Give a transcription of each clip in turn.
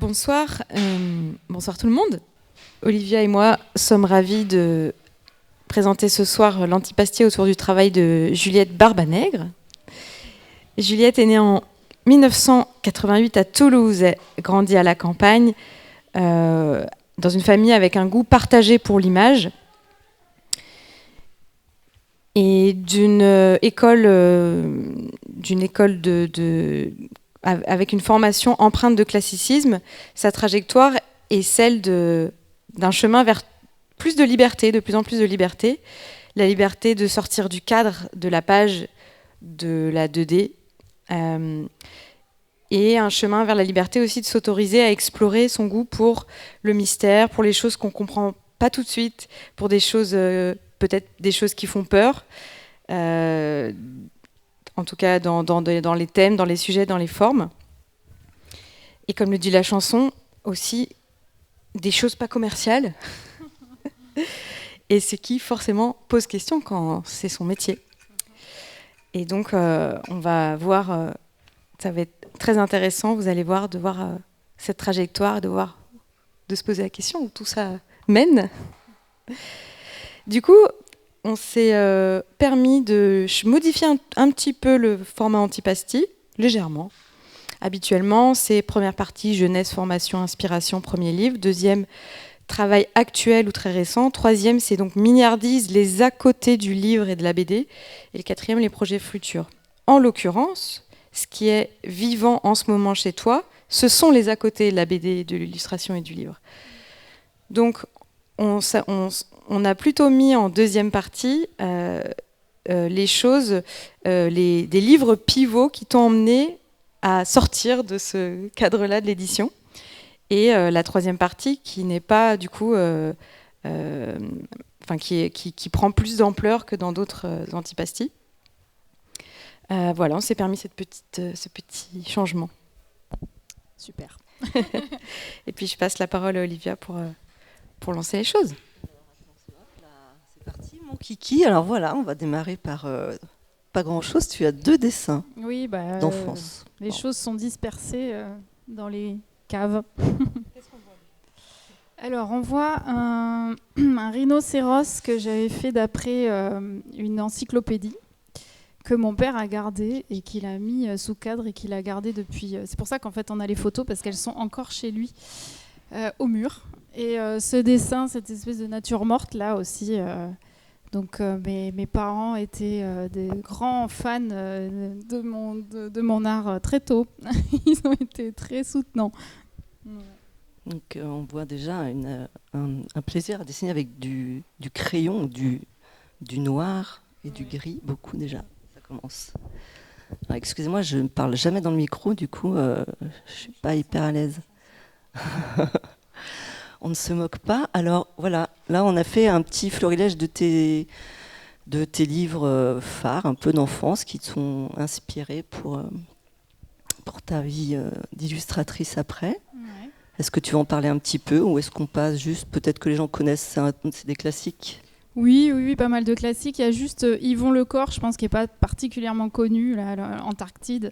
Bonsoir, bonsoir tout le monde. Olivia et moi sommes ravis de présenter ce soir l'antipastier autour du travail de Juliette Barbanègre. Juliette est née en 1988 à Toulouse, elle grandit à la campagne, dans une famille avec un goût partagé pour l'image et d'une école avec une formation empreinte de classicisme. Sa trajectoire est celle d'un chemin vers plus de liberté, de plus en plus de liberté. La liberté de sortir du cadre de la page de la 2D. Et un chemin vers la liberté aussi de s'autoriser à explorer son goût pour le mystère, pour les choses qu'on ne comprend pas tout de suite, pour des choses, peut-être des choses qui font peur. En tout cas dans les thèmes, dans les sujets, dans les formes. Et comme le dit la chanson, aussi des choses pas commerciales. Et ce qui forcément pose question quand c'est son métier. Et donc on va voir, ça va être très intéressant, vous allez voir, de voir cette trajectoire, de se poser la question où tout ça mène. Du coup, on s'est permis de modifier un petit peu le format antipasti, légèrement. Habituellement, c'est première partie, jeunesse, formation, inspiration, premier livre. Deuxième, travail actuel ou très récent. Troisième, c'est donc mignardise, les à côté du livre et de la BD. Et le quatrième, les projets futurs. En l'occurrence, ce qui est vivant en ce moment chez toi, ce sont les à côté de la BD, de l'illustration et du livre. Donc, on a plutôt mis en deuxième partie les choses, des livres pivots qui t'ont emmené à sortir de ce cadre-là de l'édition. Et la troisième partie qui n'est pas du coup, qui prend plus d'ampleur que dans d'autres antipastis. Voilà, on s'est permis ce petit changement. Super. Et puis je passe la parole à Olivia pour lancer les choses. C'est parti, mon kiki. Alors voilà, on va démarrer par pas grand-chose. Tu as 2 dessins d'enfance. Les choses sont dispersées dans les caves. Qu'est-ce qu'on voit ? Alors, on voit un rhinocéros que j'avais fait d'après une encyclopédie que mon père a gardée et qu'il a mis sous cadre et qu'il a gardé depuis. C'est pour ça qu'en fait, on a les photos parce qu'elles sont encore chez lui au mur. Et ce dessin, cette espèce de nature morte là aussi. Donc mes parents étaient des grands fans de mon art très tôt. Ils ont été très soutenants. Donc on voit déjà un plaisir à dessiner avec du crayon, du noir et du gris, beaucoup déjà. Ça commence. Alors, excusez-moi, je ne parle jamais dans le micro, du coup je ne suis pas hyper à l'aise. On ne se moque pas. Alors voilà, là on a fait un petit florilège de tes livres phares, un peu d'enfance, qui te sont inspirés pour ta vie d'illustratrice après. Ouais. Est-ce que tu vas en parler un petit peu ou est-ce qu'on passe juste, peut-être que les gens connaissent, c'est des classiques? Oui, pas mal de classiques. Il y a juste Yvon Lecor, je pense, qui n'est pas particulièrement connu, là, l'Antarctide.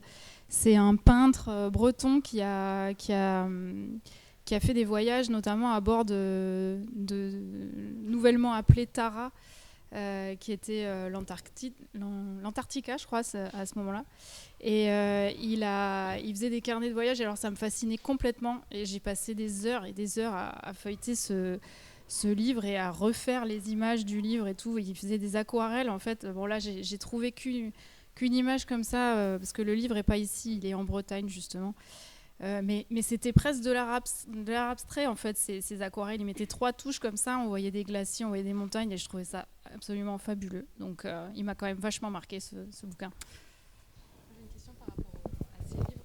C'est un peintre breton qui a fait des voyages, notamment à bord de nouvellement appelé Tara, qui était l'Antarctica, je crois, à ce moment-là. Et il faisait des carnets de voyage, alors ça me fascinait complètement. Et j'ai passé des heures et des heures à feuilleter ce livre et à refaire les images du livre et tout. Il faisait des aquarelles, en fait. Bon, là, j'ai trouvé qu'une image comme ça, parce que le livre n'est pas ici, il est en Bretagne, justement. Mais c'était presque de l'art abstrait, en fait, ces aquarelles. Il mettait 3 touches comme ça, on voyait des glaciers, on voyait des montagnes, et je trouvais ça absolument fabuleux. Donc, il m'a quand même vachement marqué, ce bouquin. J'ai une question par rapport à ces livres.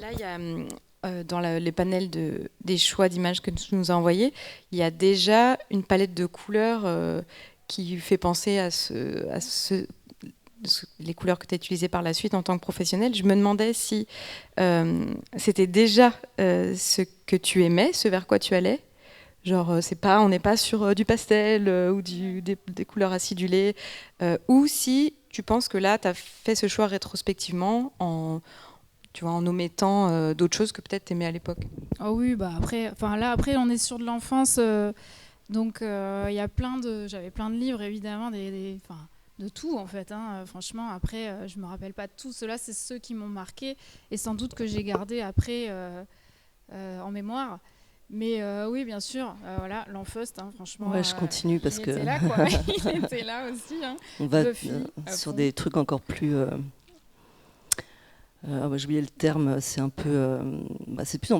Là, il y a dans les panels des choix d'images que tu nous as envoyés, il y a déjà une palette de couleurs qui fait penser à les couleurs que tu as utilisées par la suite en tant que professionnelle. Je me demandais si c'était déjà ce que tu aimais, ce vers quoi tu allais. Genre, on n'est pas sur du pastel ou des couleurs acidulées, ou si tu penses que là, tu as fait ce choix rétrospectivement tu vois, en omettant d'autres choses que peut-être t'aimais à l'époque. Ah oui, bah après, on est sur de l'enfance, donc il y a j'avais plein de livres évidemment, de tout en fait. Franchement, après, je me rappelle pas de tout. Ceux-là, c'est ceux qui m'ont marqué et sans doute que j'ai gardé après en mémoire. Mais oui, bien sûr, voilà, l'Enfeust, franchement. Ouais, je continue parce que. Il était là, quoi. Il était là aussi. On va Buffy, sur des trucs encore plus. J'ai oublié le terme, c'est un peu. C'est plus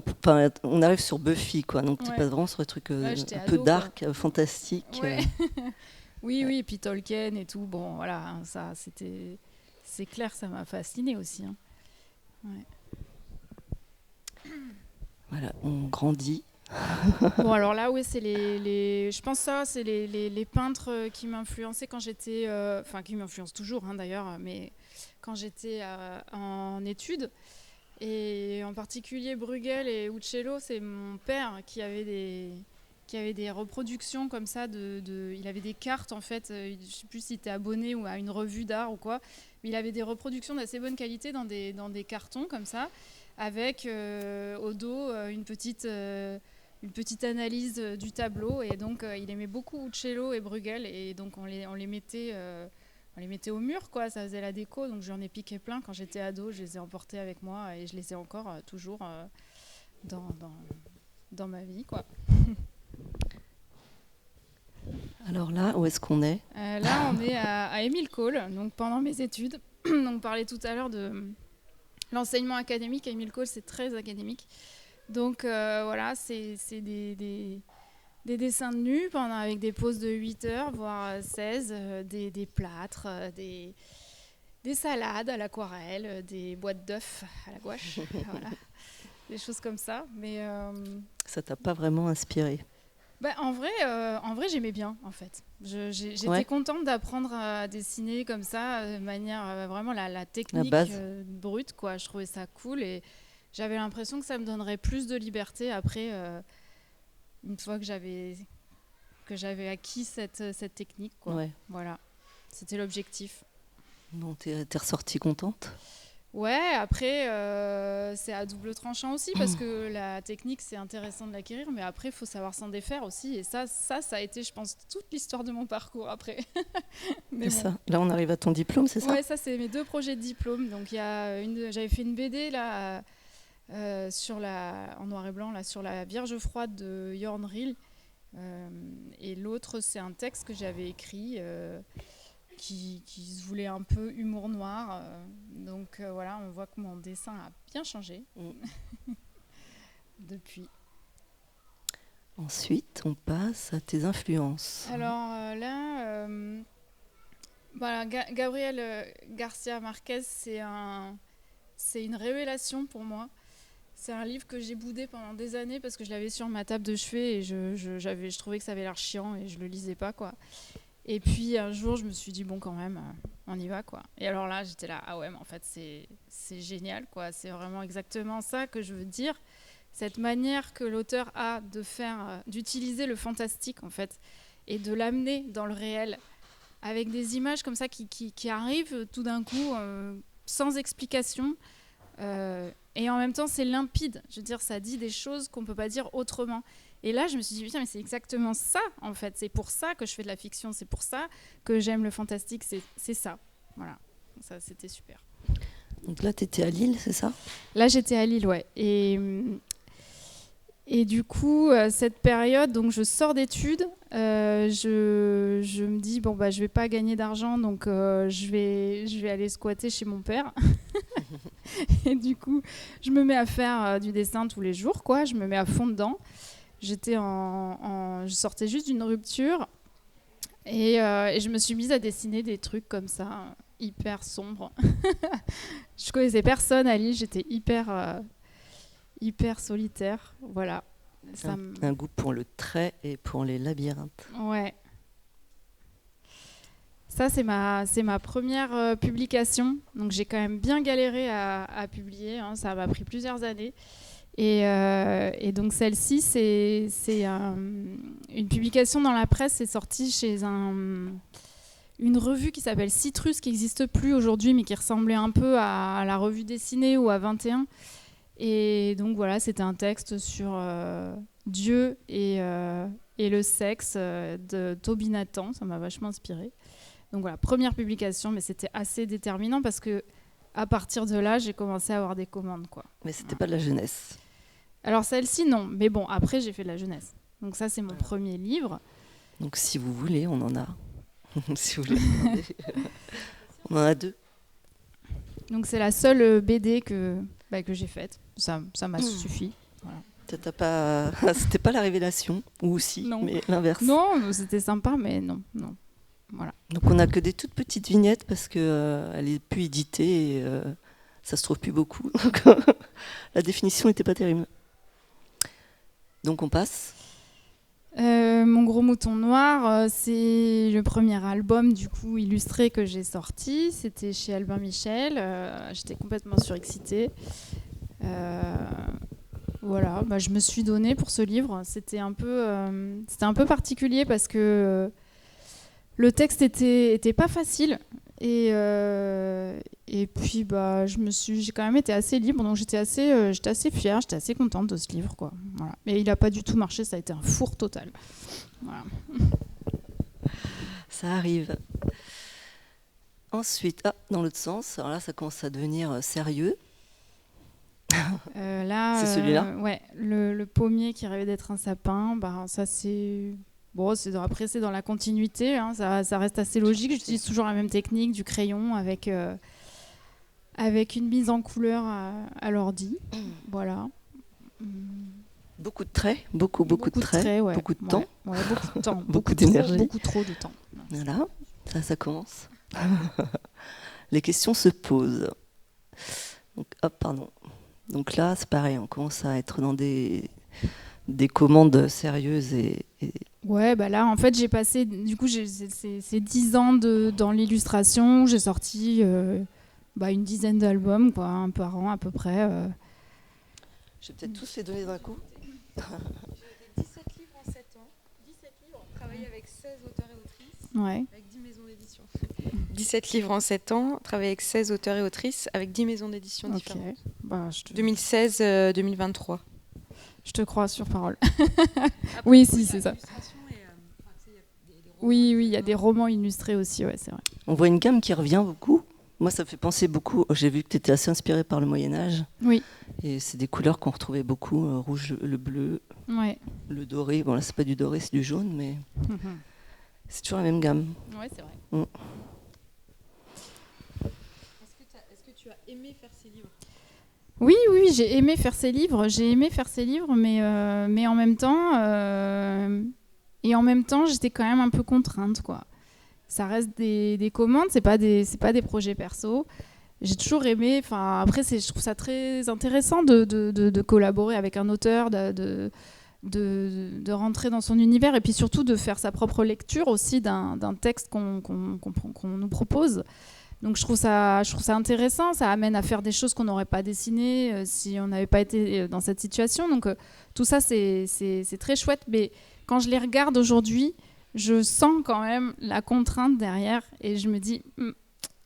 on arrive sur Buffy, quoi. Donc, tu Ouais. pas vraiment sur des trucs un ado, peu dark, fantastique. Ouais. Oui, et puis Tolkien et tout. Bon, voilà, ça, c'est clair, ça m'a fasciné aussi. Ouais. Voilà, on grandit. Bon, alors là, oui, c'est je pense ça, c'est les peintres qui m'influençaient quand j'étais, qui m'influencent toujours d'ailleurs, mais quand j'étais en études, et en particulier Bruegel et Uccello, c'est mon père qui avait des reproductions comme ça, il avait des cartes en fait, je ne sais plus s'il était abonné ou à une revue d'art ou quoi, mais il avait des reproductions d'assez bonne qualité dans des cartons comme ça, avec au dos une petite analyse du tableau, et donc il aimait beaucoup Uccello et Bruegel, et donc on les mettait au mur, quoi. Ça faisait la déco, donc j'en ai piqué plein quand j'étais ado, je les ai emportés avec moi et je les ai encore toujours dans ma vie, quoi. Alors là, où est-ce qu'on est ? Là, on est à Émile Cole, donc pendant mes études. Donc, on parlait tout à l'heure de l'enseignement académique. À Émile Cole, c'est très académique. Donc, voilà, c'est des dessins de nus avec des pauses de 8 heures, voire 16, des plâtres, des salades à l'aquarelle, des boîtes d'œufs à la gouache. Voilà, des choses comme ça. Mais ça t'a pas vraiment inspiré ? En vrai, j'aimais bien, en fait. J'étais contente d'apprendre à dessiner comme ça, de manière vraiment la technique brute, quoi. Je trouvais ça cool et j'avais l'impression que ça me donnerait plus de liberté après, une fois que j'avais acquis cette technique, quoi. Ouais. Voilà, c'était l'objectif. Bon, t'es ressortie contente ? Ouais, après, c'est à double tranchant aussi, parce que la technique, c'est intéressant de l'acquérir, mais après, il faut savoir s'en défaire aussi. Et ça a été, je pense, toute l'histoire de mon parcours après. Mais c'est ça. Là, on arrive à ton diplôme, c'est ça ? Ouais, ça, c'est mes 2 projets de diplôme. Donc, j'avais fait une BD là, en noir et blanc, là, sur la Vierge froide de Jorn Riel. Et l'autre, c'est un texte que j'avais écrit... qui se voulait un peu humour noir. Donc voilà, on voit que mon dessin a bien changé depuis. Ensuite, on passe à tes influences. Alors là, Gabriel Garcia Marquez, c'est une révélation pour moi. C'est un livre que j'ai boudé pendant des années parce que je l'avais sur ma table de chevet et je trouvais que ça avait l'air chiant et je le lisais pas, quoi. Et puis un jour, je me suis dit, bon, quand même, on y va, quoi. Et alors là, j'étais là, ah ouais, mais en fait, c'est génial, quoi. C'est vraiment exactement ça que je veux dire. Cette manière que l'auteur a d'utiliser le fantastique, en fait, et de l'amener dans le réel, avec des images comme ça qui arrivent tout d'un coup, sans explication. Et en même temps, c'est limpide. Je veux dire, ça dit des choses qu'on ne peut pas dire autrement. Et là, je me suis dit, putain, mais c'est exactement ça, en fait. C'est pour ça que je fais de la fiction. C'est pour ça que j'aime le fantastique. C'est ça. Voilà. Ça, c'était super. Donc là, tu étais à Lille, c'est ça ? Là, j'étais à Lille, ouais. Et du coup, cette période, donc je sors d'études. Je me dis, bon, je ne vais pas gagner d'argent, donc je vais aller squatter chez mon père. Et du coup, je me mets à faire du dessin tous les jours, quoi. Je me mets à fond dedans. Je sortais juste d'une rupture et je me suis mise à dessiner des trucs comme ça, hyper sombres. Je connaissais personne à Lille, j'étais hyper solitaire, voilà. Un goût pour le trait et pour les labyrinthes. Ouais. Ça, c'est ma première publication, donc j'ai quand même bien galéré à publier, ça m'a pris plusieurs années. Et donc celle-ci, c'est une publication dans la presse, c'est sorti chez une revue qui s'appelle Citrus, qui n'existe plus aujourd'hui, mais qui ressemblait un peu à la revue dessinée ou à 21. Et donc voilà, c'était un texte sur Dieu et le sexe de Toby Nathan. Ça m'a vachement inspirée. Donc voilà, première publication, mais c'était assez déterminant parce que à partir de là, j'ai commencé à avoir des commandes, quoi. Mais c'était pas de la jeunesse. Alors celle-ci, non. Mais bon, après, j'ai fait de la jeunesse. Donc ça, c'est mon premier livre. Donc si vous voulez, on en a. Si vous voulez, on en a 2. Donc c'est la seule BD que j'ai faite. Ça m'a suffi. Voilà. C'était pas la révélation, ou aussi, Non. mais l'inverse. Non, c'était sympa, mais non. Voilà. Donc on n'a que des toutes petites vignettes parce qu'elle n'est plus éditée et ça se trouve plus beaucoup. Donc la définition n'était pas terrible. Donc on passe. Mon gros mouton noir, c'est le premier album du coup illustré que j'ai sorti. C'était chez Albin Michel. J'étais complètement surexcitée. Voilà, je me suis donnée pour ce livre. C'était un peu particulier parce que le texte était pas facile. Et puis j'ai quand même été assez libre, donc j'étais assez fière, j'étais assez contente de ce livre, quoi. Voilà. Mais il n'a pas du tout marché, ça a été un four total. Voilà. Ça arrive. Ensuite, dans l'autre sens, alors là ça commence à devenir sérieux. Là, c'est celui-là. Ouais, le pommier qui rêvait d'être un sapin, ça c'est... Bon, c'est dans la continuité, hein, ça reste assez logique. J'utilise toujours la même technique du crayon avec une mise en couleur à l'ordi. Voilà. Beaucoup de traits, beaucoup de traits, ouais. beaucoup de temps. Ouais, beaucoup de temps. Beaucoup d'énergie. Beaucoup trop de temps. Voilà, ça commence. Les questions se posent. Donc, pardon. Donc là, c'est pareil, on commence à être dans des commandes sérieuses et... Ouais, là, en fait, j'ai passé... Du coup, c'est 10 ans dans l'illustration. J'ai sorti une dizaine d'albums, quoi, un par an à peu près. Je vais peut-être tous les donner d'un coup. J'ai 17 livres en 7 ans. 17 livres, travaillé avec 16 auteurs et autrices, ouais. avec 10 maisons d'édition. 17 livres en 7 ans, travaillé avec 16 auteurs et autrices, avec 10 maisons d'édition différentes. 2016-2023. Je te crois sur parole. Oui, si, c'est ça. Oui, il y a des romans illustrés aussi, ouais, c'est vrai. On voit une gamme qui revient beaucoup. Moi, ça me fait penser beaucoup. J'ai vu que tu étais assez inspirée par le Moyen-Âge. Oui. Et c'est des couleurs qu'on retrouvait beaucoup, rouge, le bleu, ouais. Le doré. Bon, là, c'est pas du doré, c'est du jaune, mais c'est toujours la même gamme. Ouais, c'est vrai. Est-ce que tu as aimé faire ces livres ? Oui, j'ai aimé faire ces livres. Mais en même temps, j'étais quand même un peu contrainte, quoi. Ça reste des commandes, c'est pas des projets perso. J'ai toujours aimé. Enfin, après, je trouve ça très intéressant de collaborer avec un auteur, de rentrer dans son univers et puis surtout de faire sa propre lecture aussi d'un texte qu'on nous propose. Donc je trouve ça intéressant, ça amène à faire des choses qu'on n'aurait pas dessinées si on n'avait pas été dans cette situation. Donc tout ça, c'est très chouette. Mais quand je les regarde aujourd'hui, je sens quand même la contrainte derrière et je me dis,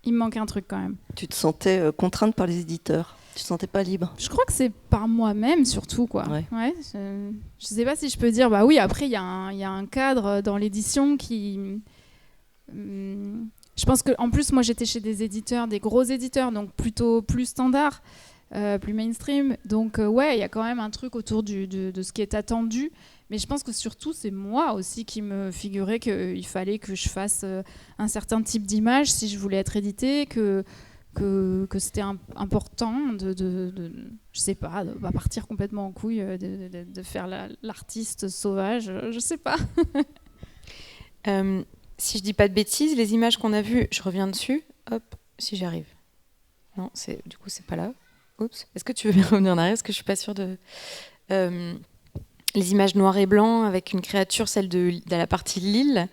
il me manque un truc quand même. Tu te sentais contrainte par les éditeurs ? Tu te sentais pas libre ? Je crois que c'est par moi-même surtout, quoi. Ouais, je sais pas si je peux dire, oui, après il y a un cadre dans l'édition qui... je pense qu'en plus, moi, j'étais chez des gros éditeurs, donc plutôt plus standard, plus mainstream. Donc, il y a quand même un truc autour de ce qui est attendu. Mais je pense que surtout, c'est moi aussi qui me figurais qu'il fallait que je fasse un certain type d'image si je voulais être éditée, que c'était important je sais pas, de pas partir complètement en couille, de faire l'artiste sauvage, je sais pas. Si je dis pas de bêtises, les images qu'on a vues, je reviens dessus. Hop, si j'arrive. Non, du coup, c'est pas là. Oups. Est-ce que tu veux bien revenir en arrière ? Parce que je suis pas sûre de... les images noir et blanc avec une créature, celle de la partie Lille.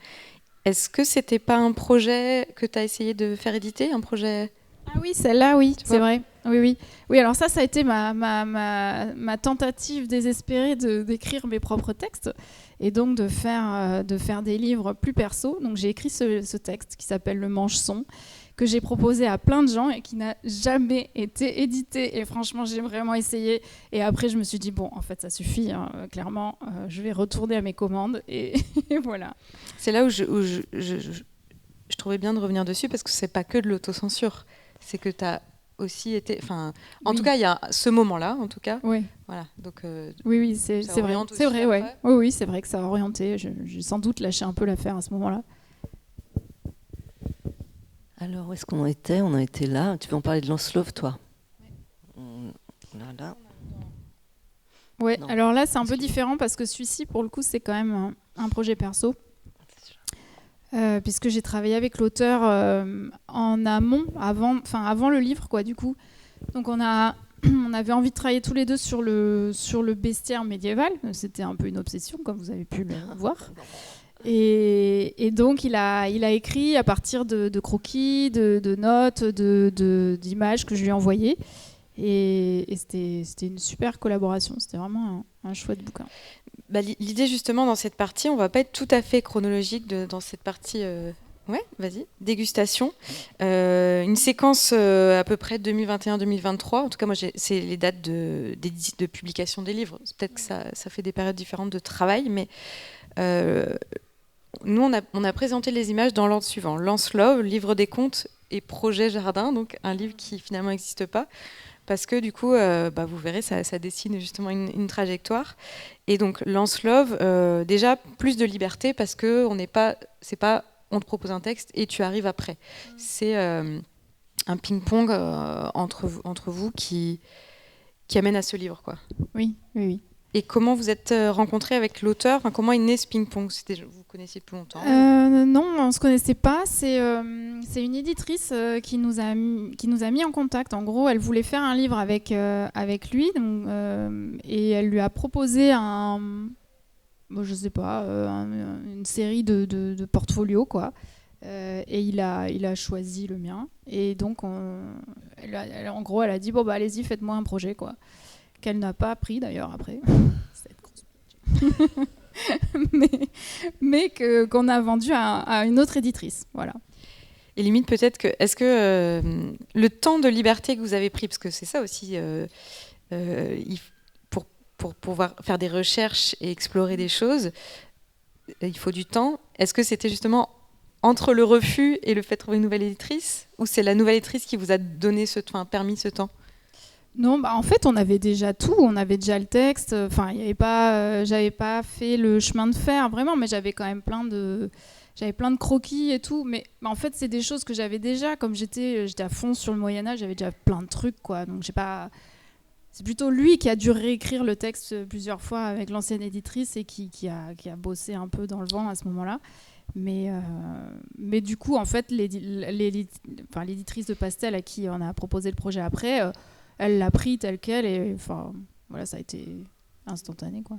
Est-ce que c'était pas un projet que tu as essayé de faire éditer ? Un projet... Ah oui, celle-là, oui, c'est vrai. Oui, alors ça a été ma tentative désespérée d'écrire mes propres textes et donc de faire des livres plus perso. Donc j'ai écrit ce texte qui s'appelle Le Manche-son, que j'ai proposé à plein de gens et qui n'a jamais été édité. Et franchement, j'ai vraiment essayé. Et après, je me suis dit, bon, en fait, ça suffit, hein, clairement, je vais retourner à mes commandes. Et voilà. C'est là où je trouvais bien de revenir dessus, parce que c'est pas que de l'autocensure. C'est que tu as aussi été... En tout cas, il y a ce moment-là, en tout cas. Oui. Voilà, donc, oui, c'est vrai. C'est vrai, ouais. Oui, c'est vrai que ça a orienté. J'ai sans doute lâché un peu l'affaire à ce moment-là. Alors, où est-ce qu'on en était ? On en était là. Tu veux en parler de Lancelot, toi ? Là. Ouais, alors là, c'est un peu différent parce que celui-ci, pour le coup, c'est quand même un projet perso. Puisque j'ai travaillé avec l'auteur en amont, avant le livre, quoi, du coup. Donc, on avait envie de travailler tous les deux sur le bestiaire médiéval. C'était un peu une obsession, comme vous avez pu le voir. Et donc, il a écrit à partir de croquis, de notes, d'images que je lui ai envoyées. Et c'était une super collaboration. C'était vraiment un chouette bouquin. L'idée, justement, dans cette partie, on ne va pas être tout à fait chronologique dans cette partie... Ouais, vas-y. Dégustation. Une séquence à peu près 2021-2023. En tout cas, moi, c'est les dates de publication des livres. Peut-être que ça fait des périodes différentes de travail, mais... Nous, on a présenté les images dans l'ordre suivant. Lancelot, livre des contes et projet jardin, donc un livre qui finalement n'existe pas, parce que du coup, vous verrez, ça dessine justement une trajectoire. Et donc Lancelot, déjà plus de liberté, parce que on te propose un texte et tu arrives après. C'est un ping-pong entre vous qui amène à ce livre, quoi. Oui. Et comment vous êtes rencontrés avec l'auteur ? Comment est né ce ping-pong ? Vous connaissiez depuis longtemps ? Non, on ne se connaissait pas. C'est une éditrice qui nous a mis en contact. En gros, elle voulait faire un livre avec lui. Donc, et elle lui a proposé une série de portfolios, quoi. Et il a choisi le mien. Et donc, en gros, elle a dit, allez-y, faites-moi un projet, quoi. Qu'elle n'a pas pris d'ailleurs après. mais qu'on a vendu à une autre éditrice. Voilà. Et limite, peut-être que... Est-ce que le temps de liberté que vous avez pris, parce que c'est ça aussi, pour pouvoir faire des recherches et explorer des choses, il faut du temps. Est-ce que c'était justement entre le refus et le fait de trouver une nouvelle éditrice, ou c'est la nouvelle éditrice qui vous a permis ce temps ? Non, en fait, on avait déjà tout. On avait déjà le texte. Enfin, j'avais pas fait le chemin de fer, vraiment, mais j'avais quand même plein de croquis et tout. Mais en fait, c'est des choses que j'avais déjà. Comme j'étais à fond sur le Moyen-Âge, j'avais déjà plein de trucs, quoi. Donc, c'est plutôt lui qui a dû réécrire le texte plusieurs fois avec l'ancienne éditrice et qui a bossé un peu dans le vent à ce moment-là. Mais du coup, en fait, l'éditrice de Pastel à qui on a proposé le projet après... elle l'a pris tel quel et voilà, ça a été instantané, quoi.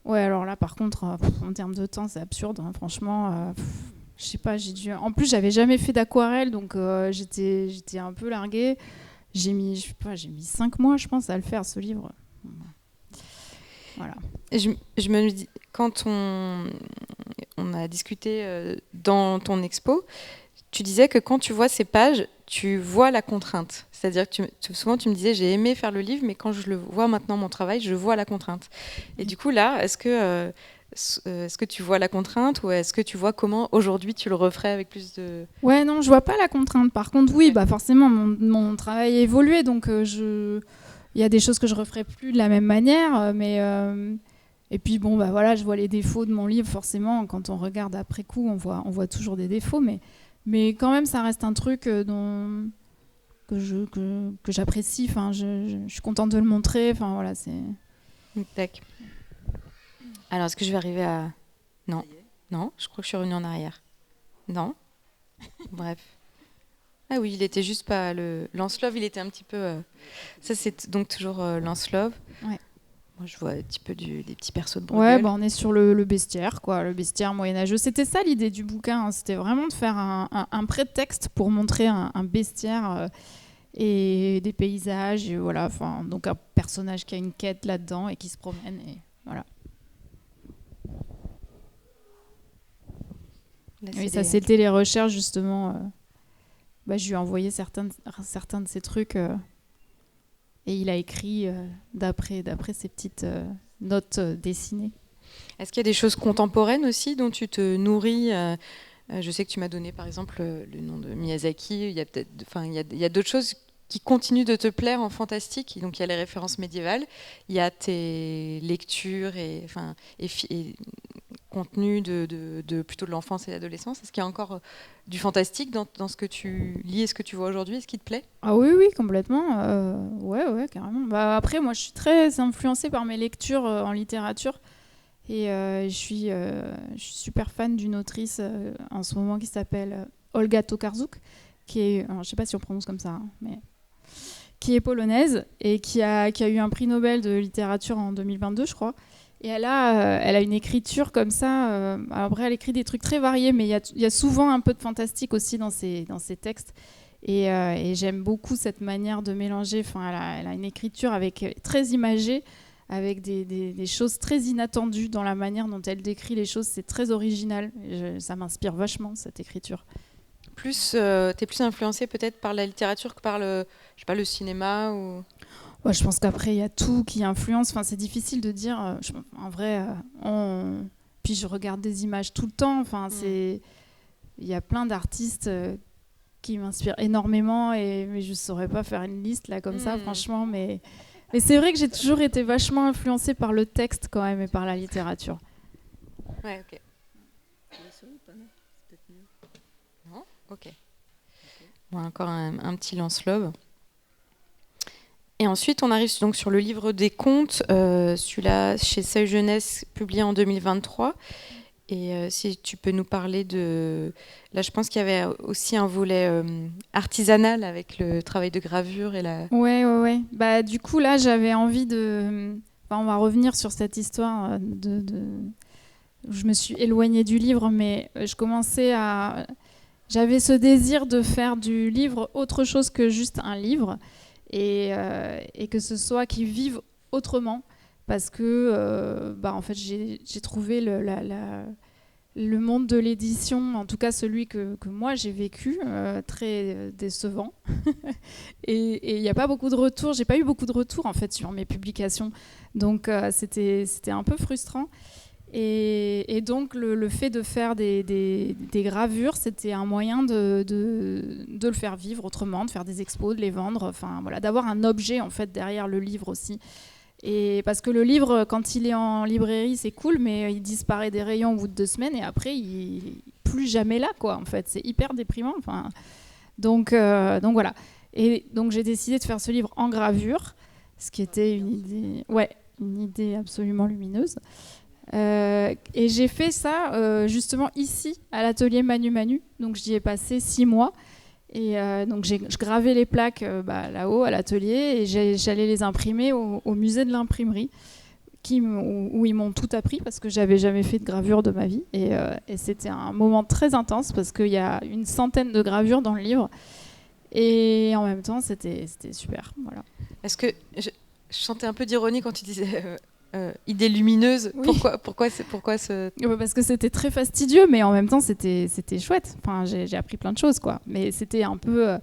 Ouais, alors là, par contre, en termes de temps, c'est absurde, hein, franchement. Je sais pas, en plus, j'avais jamais fait d'aquarelle, donc j'étais un peu larguée. J'ai mis 5 mois, je pense, à le faire, ce livre. Voilà. Je me dis, quand on a discuté dans ton expo, tu disais que quand tu vois ces pages, tu vois la contrainte. C'est-à-dire que souvent tu me disais, j'ai aimé faire le livre, mais quand je le vois maintenant, mon travail, je vois la contrainte. Et du coup, là, est-ce que tu vois la contrainte, ou est-ce que tu vois comment aujourd'hui tu le referais avec plus de... Ouais, non, je vois pas la contrainte. Par contre, oui, forcément, mon travail a évolué, donc il y a des choses que je referais plus de la même manière, mais... Et puis voilà, je vois les défauts de mon livre, forcément. Quand on regarde après coup, on voit toujours des défauts, mais quand même, ça reste un truc que j'apprécie. Enfin, je suis contente de le montrer. Enfin, voilà, c'est... Tac. Alors, est-ce que je vais arriver à... Non, je crois que je suis revenue en arrière. Non. Bref. Ah oui, il était juste pas... Lancelot, il était un petit peu... Ça, c'est donc toujours Lancelot. Ouais. Moi, je vois un petit peu des petits persos de Bruegel. Ouais, on est sur le bestiaire, quoi, le bestiaire moyenâgeux. C'était ça l'idée du bouquin, hein. C'était vraiment de faire un prétexte pour montrer un bestiaire et des paysages, et voilà. Enfin, donc un personnage qui a une quête là-dedans et qui se promène, et voilà. Là, Oui, ça c'était les recherches justement. Je lui ai envoyé certains de ces trucs et il a écrit d'après ces petites notes dessinées. Est-ce qu'il y a des choses contemporaines aussi dont tu te nourris je sais que tu m'as donné par exemple le nom de Miyazaki. Il y a d'autres choses qui continuent de te plaire en fantastique. Donc il y a les références médiévales, il y a tes lectures et contenus de plutôt de l'enfance et de l'adolescence. Est-ce qu'il y a encore du fantastique dans ce que tu lis et ce que tu vois aujourd'hui? Est-ce qu'il te plaît? Ah oui, complètement. Ouais, carrément. Après, moi, je suis très influencée par mes lectures en littérature. Et je suis super fan d'une autrice en ce moment qui s'appelle Olga Tokarczuk, qui est, alors, je ne sais pas si on prononce comme ça, mais qui est polonaise et qui a eu un prix Nobel de littérature en 2022, je crois. Et elle a une écriture comme ça. Après, elle écrit des trucs très variés, mais il y a souvent un peu de fantastique aussi dans ses textes. Et j'aime beaucoup cette manière de mélanger. Enfin, elle a une écriture très imagée, avec des choses très inattendues dans la manière dont elle décrit les choses. C'est très original. Ça m'inspire vachement, cette écriture. T'es plus influencée peut-être par la littérature que par le cinéma ou... Ouais, je pense qu'après, il y a tout qui influence. Enfin, c'est difficile de dire. En vrai, puis je regarde des images tout le temps. Enfin, il y a plein d'artistes qui m'inspirent énormément. Mais je ne saurais pas faire une liste là comme ça, franchement. Mais c'est vrai que j'ai toujours été vachement influencée par le texte quand même et par la littérature. Ouais, ok. Non ? Ok. Bon, encore un petit lance-lobe. Et ensuite, on arrive donc sur le livre des contes, celui-là chez Seuil Jeunesse, publié en 2023. Et si tu peux nous parler de... Là, je pense qu'il y avait aussi un volet artisanal avec le travail de gravure et la... Ouais. Bah, du coup, là, j'avais envie de... Enfin, on va revenir sur cette histoire je me suis éloignée du livre, mais je commençais à... J'avais ce désir de faire du livre autre chose que juste un livre, et que ce soit qui vive autrement, parce que en fait, j'ai trouvé le monde de l'édition, en tout cas celui que moi j'ai vécu, très décevant. Et il n'y a pas beaucoup de retours. J'ai pas eu beaucoup de retours en fait sur mes publications, donc c'était un peu frustrant. Et donc le fait de faire des gravures, c'était un moyen de le faire vivre autrement, de faire des expos, de les vendre, enfin voilà, d'avoir un objet en fait derrière le livre aussi. Et parce que le livre, quand il est en librairie, c'est cool, mais il disparaît des rayons au bout de 2 semaines et après il est plus jamais là, quoi. En fait, c'est hyper déprimant. Enfin, donc voilà. Et donc j'ai décidé de faire ce livre en gravure, ce qui était une idée absolument lumineuse. Et j'ai fait ça justement ici à l'atelier Manu Manu, donc j'y ai passé 6 mois et donc je gravais les plaques là-haut à l'atelier et j'allais les imprimer au musée de l'imprimerie où ils m'ont tout appris parce que j'avais jamais fait de gravure de ma vie et c'était un moment très intense parce qu'il y a une centaine de gravures dans le livre et en même temps c'était super, voilà. Est-ce que je sentais un peu d'ironie quand tu disais idée lumineuse. Oui. Pourquoi ce... Parce que c'était très fastidieux, mais en même temps c'était chouette. Enfin, j'ai appris plein de choses, quoi. Mais c'était un peu...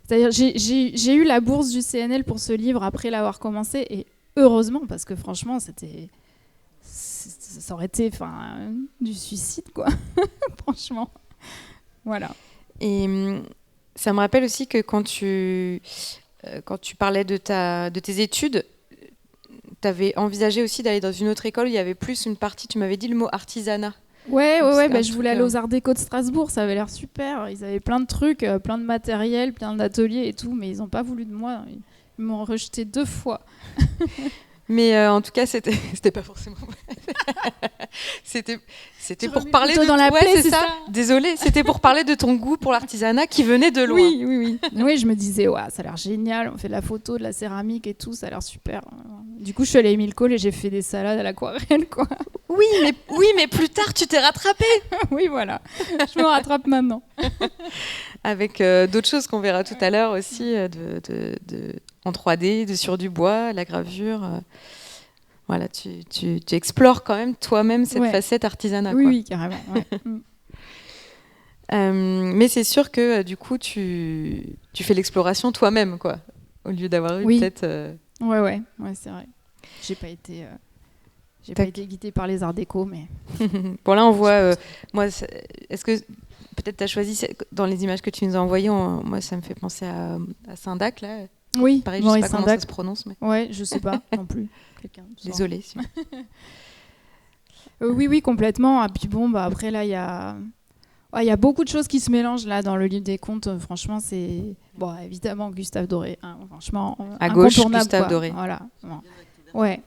c'est-à-dire, j'ai eu la bourse du CNL pour ce livre après l'avoir commencé, et heureusement, parce que franchement, ça aurait été du suicide, quoi. Franchement. Voilà. Et ça me rappelle aussi que quand tu parlais de tes études, tu avais envisagé aussi d'aller dans une autre école, il y avait plus une partie, tu m'avais dit le mot artisanat. Ouais, je voulais aller aux Arts Déco de Strasbourg, ça avait l'air super. Ils avaient plein de trucs, plein de matériel, plein d'ateliers et tout, mais ils n'ont pas voulu de moi. Ils m'ont rejeté 2 fois. Mais en tout cas, c'était pas forcément... c'était pour parler de... dans la plaie, c'est ça. Désolée, c'était pour parler de ton goût pour l'artisanat qui venait de loin. Oui. Oui, je me disais, ouais, ça a l'air génial, on fait de la photo, de la céramique et tout, ça a l'air super. Du coup, je suis allée à Émile Cole et j'ai fait des salades à l'aquarelle, quoi. Oui, mais plus tard, tu t'es rattrapée. Oui, voilà. Je me rattrape maintenant. avec d'autres choses qu'on verra tout à l'heure aussi, en 3D, sur du bois, la gravure. Voilà, tu explores quand même toi-même cette facette artisanat. Oui, quoi. oui, carrément. Ouais. Mais c'est sûr que du coup, tu fais l'exploration toi-même, quoi, au lieu d'avoir eu peut-être. Ouais, c'est vrai. J'ai pas été guidée par les arts déco, mais. Bon, là, on voit. Moi, est-ce que peut-être tu as choisi dans les images que tu nous as envoyées, moi, ça me fait penser à Saint-Dac, là. Oui, pareil, je sais pas comment ça se prononce, mais. Ouais, je sais pas non plus. Désolée. Oui, complètement. Et puis bon, après là, il y a beaucoup de choses qui se mélangent là dans le livre des contes. Franchement, c'est évidemment Gustave Doré. Hein, franchement, à gauche, incontournable, Gustave quoi. Doré. Voilà. Bon. Ouais.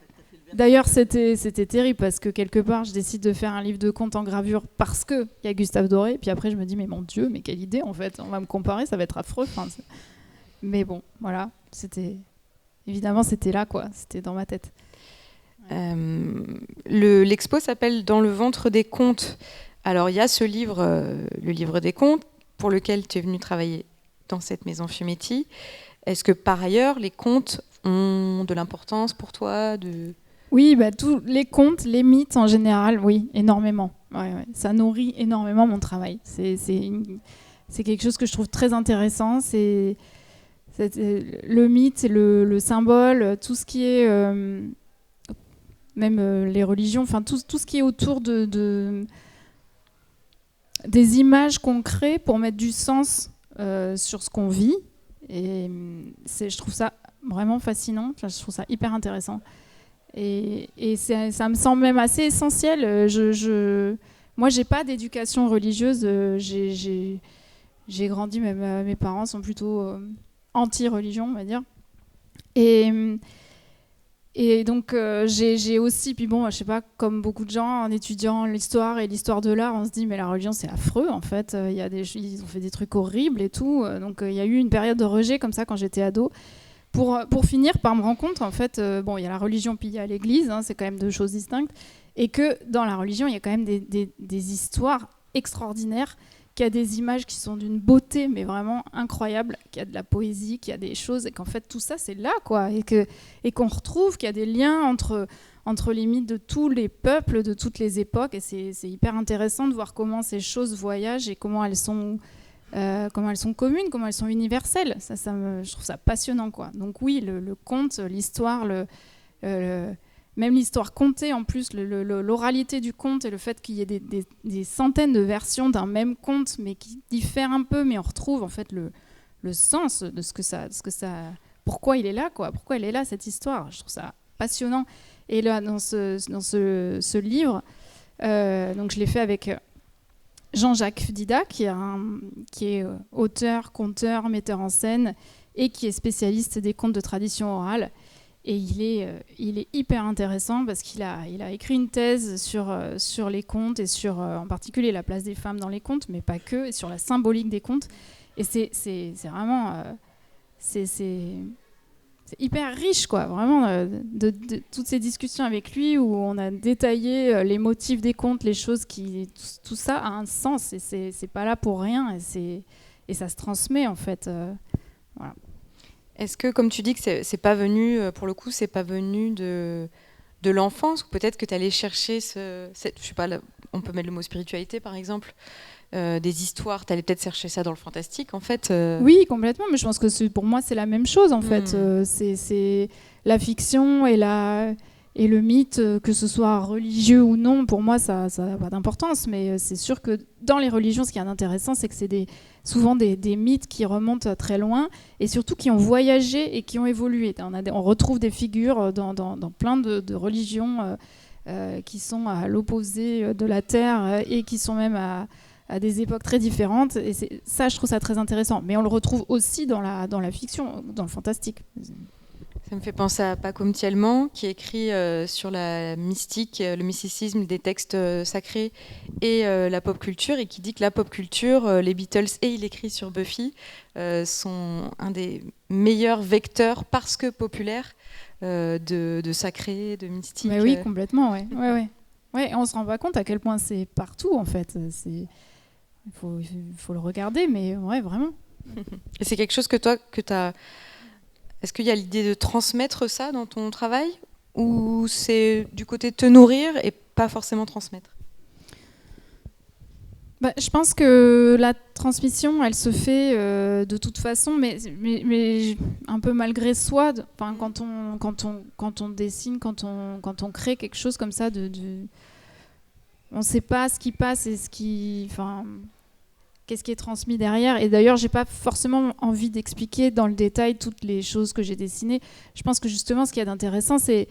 D'ailleurs, c'était terrible parce que quelque part, je décide de faire un livre de contes en gravure parce que il y a Gustave Doré. Puis après, je me dis mais mon Dieu, mais quelle idée en fait. On va me comparer, ça va être affreux. Mais bon, voilà. Évidemment, c'était là, quoi. C'était dans ma tête. L'expo s'appelle Dans le ventre des contes. Alors, il y a ce livre, le livre des contes, pour lequel tu es venu travailler dans cette maison Fumetti. Est-ce que, par ailleurs, les contes ont de l'importance pour toi Oui, tous les contes, les mythes en général, oui, énormément. Ouais. Ça nourrit énormément mon travail. C'est quelque chose que je trouve très intéressant. C'est le mythe, le symbole, tout ce qui est... même les religions, enfin tout ce qui est autour des images qu'on crée pour mettre du sens sur ce qu'on vit. Et je trouve ça vraiment fascinant, je trouve ça hyper intéressant. Et ça me semble même assez essentiel. Moi, j'ai pas d'éducation religieuse. J'ai grandi, même mes parents sont plutôt anti-religion, on va dire. Et donc j'ai aussi, puis bon, je sais pas, comme beaucoup de gens, en étudiant l'histoire et l'histoire de l'art, on se dit mais la religion c'est affreux en fait. Ils ont fait des trucs horribles et tout. Donc il y a eu une période de rejet comme ça quand j'étais ado. Pour finir par me rendre compte en fait, il y a la religion puis il y a l'Église, hein, c'est quand même deux choses distinctes, et que dans la religion il y a quand même des histoires extraordinaires, qu'il y a des images qui sont d'une beauté mais vraiment incroyable, qu'il y a de la poésie, qu'il y a des choses, et qu'en fait tout ça c'est là quoi, et qu'on retrouve qu'il y a des liens entre les mythes de tous les peuples, de toutes les époques, et c'est hyper intéressant de voir comment ces choses voyagent et comment elles sont communes, comment elles sont universelles. Je trouve ça passionnant quoi. Donc oui, le conte, l'histoire, même l'histoire contée en plus, l'oralité du conte et le fait qu'il y ait des centaines de versions d'un même conte, mais qui diffèrent un peu, mais on retrouve en fait le sens de ce que ça, pourquoi il est là, quoi, pourquoi elle est là cette histoire. Je trouve ça passionnant. Et là, dans ce livre, donc je l'ai fait avec Jean-Jacques Fdida, qui est auteur, conteur, metteur en scène et qui est spécialiste des contes de tradition orale. Et il est hyper intéressant parce qu'il a écrit une thèse sur les contes et sur en particulier la place des femmes dans les contes, mais pas que, et sur la symbolique des contes. Et c'est vraiment c'est hyper riche quoi, vraiment de toutes ces discussions avec lui où on a détaillé les motifs des contes, les choses tout ça a un sens et c'est pas là pour rien et ça se transmet en fait. Voilà. Est-ce que, comme tu dis que c'est pas venu, pour le coup, c'est pas venu de l'enfance, ou peut-être que tu allais chercher je sais pas, on peut mettre le mot spiritualité par exemple, des histoires, tu allais peut-être chercher ça dans le fantastique en fait. Oui, complètement, mais je pense que pour moi c'est la même chose en fait. C'est la fiction et le mythe, que ce soit religieux ou non, pour moi ça n'a pas d'importance, mais c'est sûr que dans les religions, ce qui est intéressant, c'est que c'est souvent des mythes qui remontent très loin et surtout qui ont voyagé et qui ont évolué. On retrouve des figures dans plein de religions qui sont à l'opposé de la Terre et qui sont même à des époques très différentes. Et ça, je trouve ça très intéressant. Mais on le retrouve aussi dans la fiction, dans le fantastique. Ça me fait penser à Paco Mtielman, qui écrit sur la mystique, le mysticisme des textes sacrés et la pop culture, et qui dit que la pop culture, les Beatles, et il écrit sur Buffy, sont un des meilleurs vecteurs, parce que populaires, de sacré, de mystique. Mais oui, complètement, ouais. Ouais, on se rend pas compte à quel point c'est partout, en fait. Il faut le regarder, mais ouais, vraiment. Et c'est quelque chose que toi, est-ce qu'il y a l'idée de transmettre ça dans ton travail, ou c'est du côté de te nourrir et pas forcément transmettre? Je pense que la transmission, elle se fait de toute façon, mais un peu malgré soi. Quand on dessine, quand on crée quelque chose comme ça, on ne sait pas ce qui passe et qu'est-ce qui est transmis derrière. Et d'ailleurs, j'ai pas forcément envie d'expliquer dans le détail toutes les choses que j'ai dessinées. Je pense que justement, ce qu'il y a d'intéressant, c'est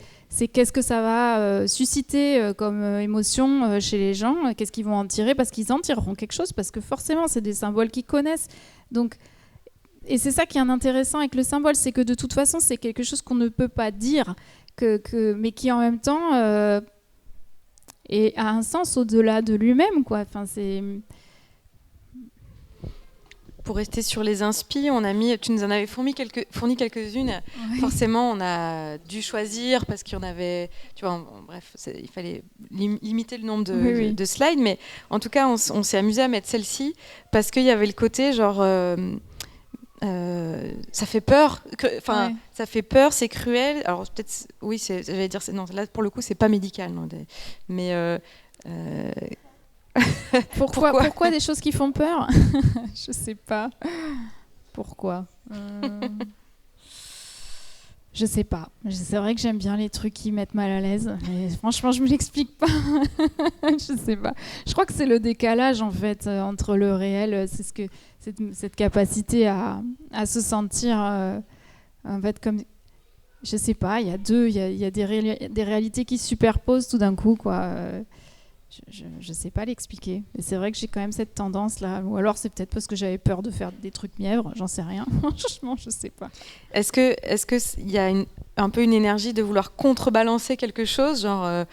qu'est-ce que ça va susciter comme émotion chez les gens, qu'est-ce qu'ils vont en tirer, parce qu'ils en tireront quelque chose, parce que forcément, c'est des symboles qu'ils connaissent. Donc, et c'est ça qui est intéressant avec le symbole, c'est que de toute façon, c'est quelque chose qu'on ne peut pas dire, mais qui en même temps a un sens au-delà de lui-même, quoi. Enfin, c'est... Pour rester sur les inspi, tu nous en avais fourni quelques-unes. Ouais. Forcément, on a dû choisir parce qu'il y en avait, tu vois, bref, il fallait limiter le nombre de slides, mais en tout cas, on s'est amusé à mettre celle-ci parce qu'il y avait le côté genre, ça fait peur, ça fait peur, c'est cruel. Alors peut-être, oui, j'allais dire, non, là pour le coup, c'est pas médical, non, mais Pourquoi des choses qui font peur? Je sais pas. Pourquoi? Je sais pas. C'est vrai que j'aime bien les trucs qui mettent mal à l'aise. Mais franchement, je me l'explique pas. Je sais pas. Je crois que c'est le décalage en fait entre le réel. C'est cette capacité à se sentir en fait comme. Je sais pas. Il y a des réalités qui se superposent tout d'un coup, quoi. Je sais pas l'expliquer. Et c'est vrai que j'ai quand même cette tendance-là. Ou alors c'est peut-être parce que j'avais peur de faire des trucs mièvres, j'en sais rien. Franchement, je sais pas. Est-ce qu'il y a un peu une énergie de vouloir contrebalancer quelque chose, genre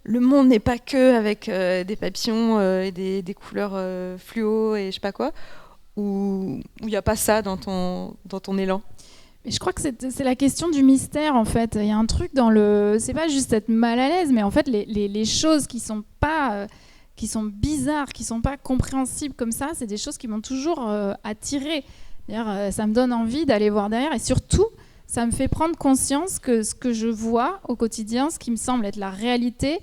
le monde n'est pas que avec des papillons et des couleurs fluo et je sais pas quoi, ou il n'y a pas ça dans ton élan? Et je crois que c'est la question du mystère, en fait. Il y a un truc dans le... C'est pas juste être mal à l'aise, mais en fait, les choses qui sont pas... qui sont bizarres, qui sont pas compréhensibles comme ça, c'est des choses qui m'ont toujours attirée. D'ailleurs, ça me donne envie d'aller voir derrière. Et surtout, ça me fait prendre conscience que ce que je vois au quotidien, ce qui me semble être la réalité,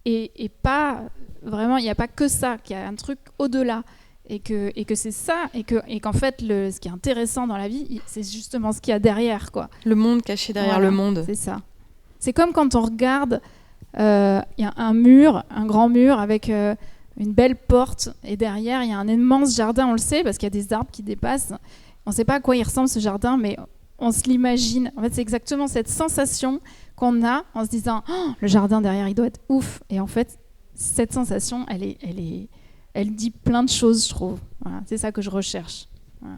et pas... Vraiment, il n'y a pas que ça, qu'il y a un truc au-delà. Et que c'est ça, et qu'en fait, ce qui est intéressant dans la vie, c'est justement ce qu'il y a derrière, quoi. Le monde caché derrière le monde. C'est ça. C'est comme quand on regarde, il y a un mur, un grand mur avec une belle porte, et derrière, il y a un immense jardin, on le sait, parce qu'il y a des arbres qui dépassent. On ne sait pas à quoi il ressemble ce jardin, mais on se l'imagine. En fait, c'est exactement cette sensation qu'on a en se disant oh, le jardin derrière, il doit être ouf. Et en fait, cette sensation, elle dit plein de choses, je trouve. Voilà, c'est ça que je recherche. Voilà.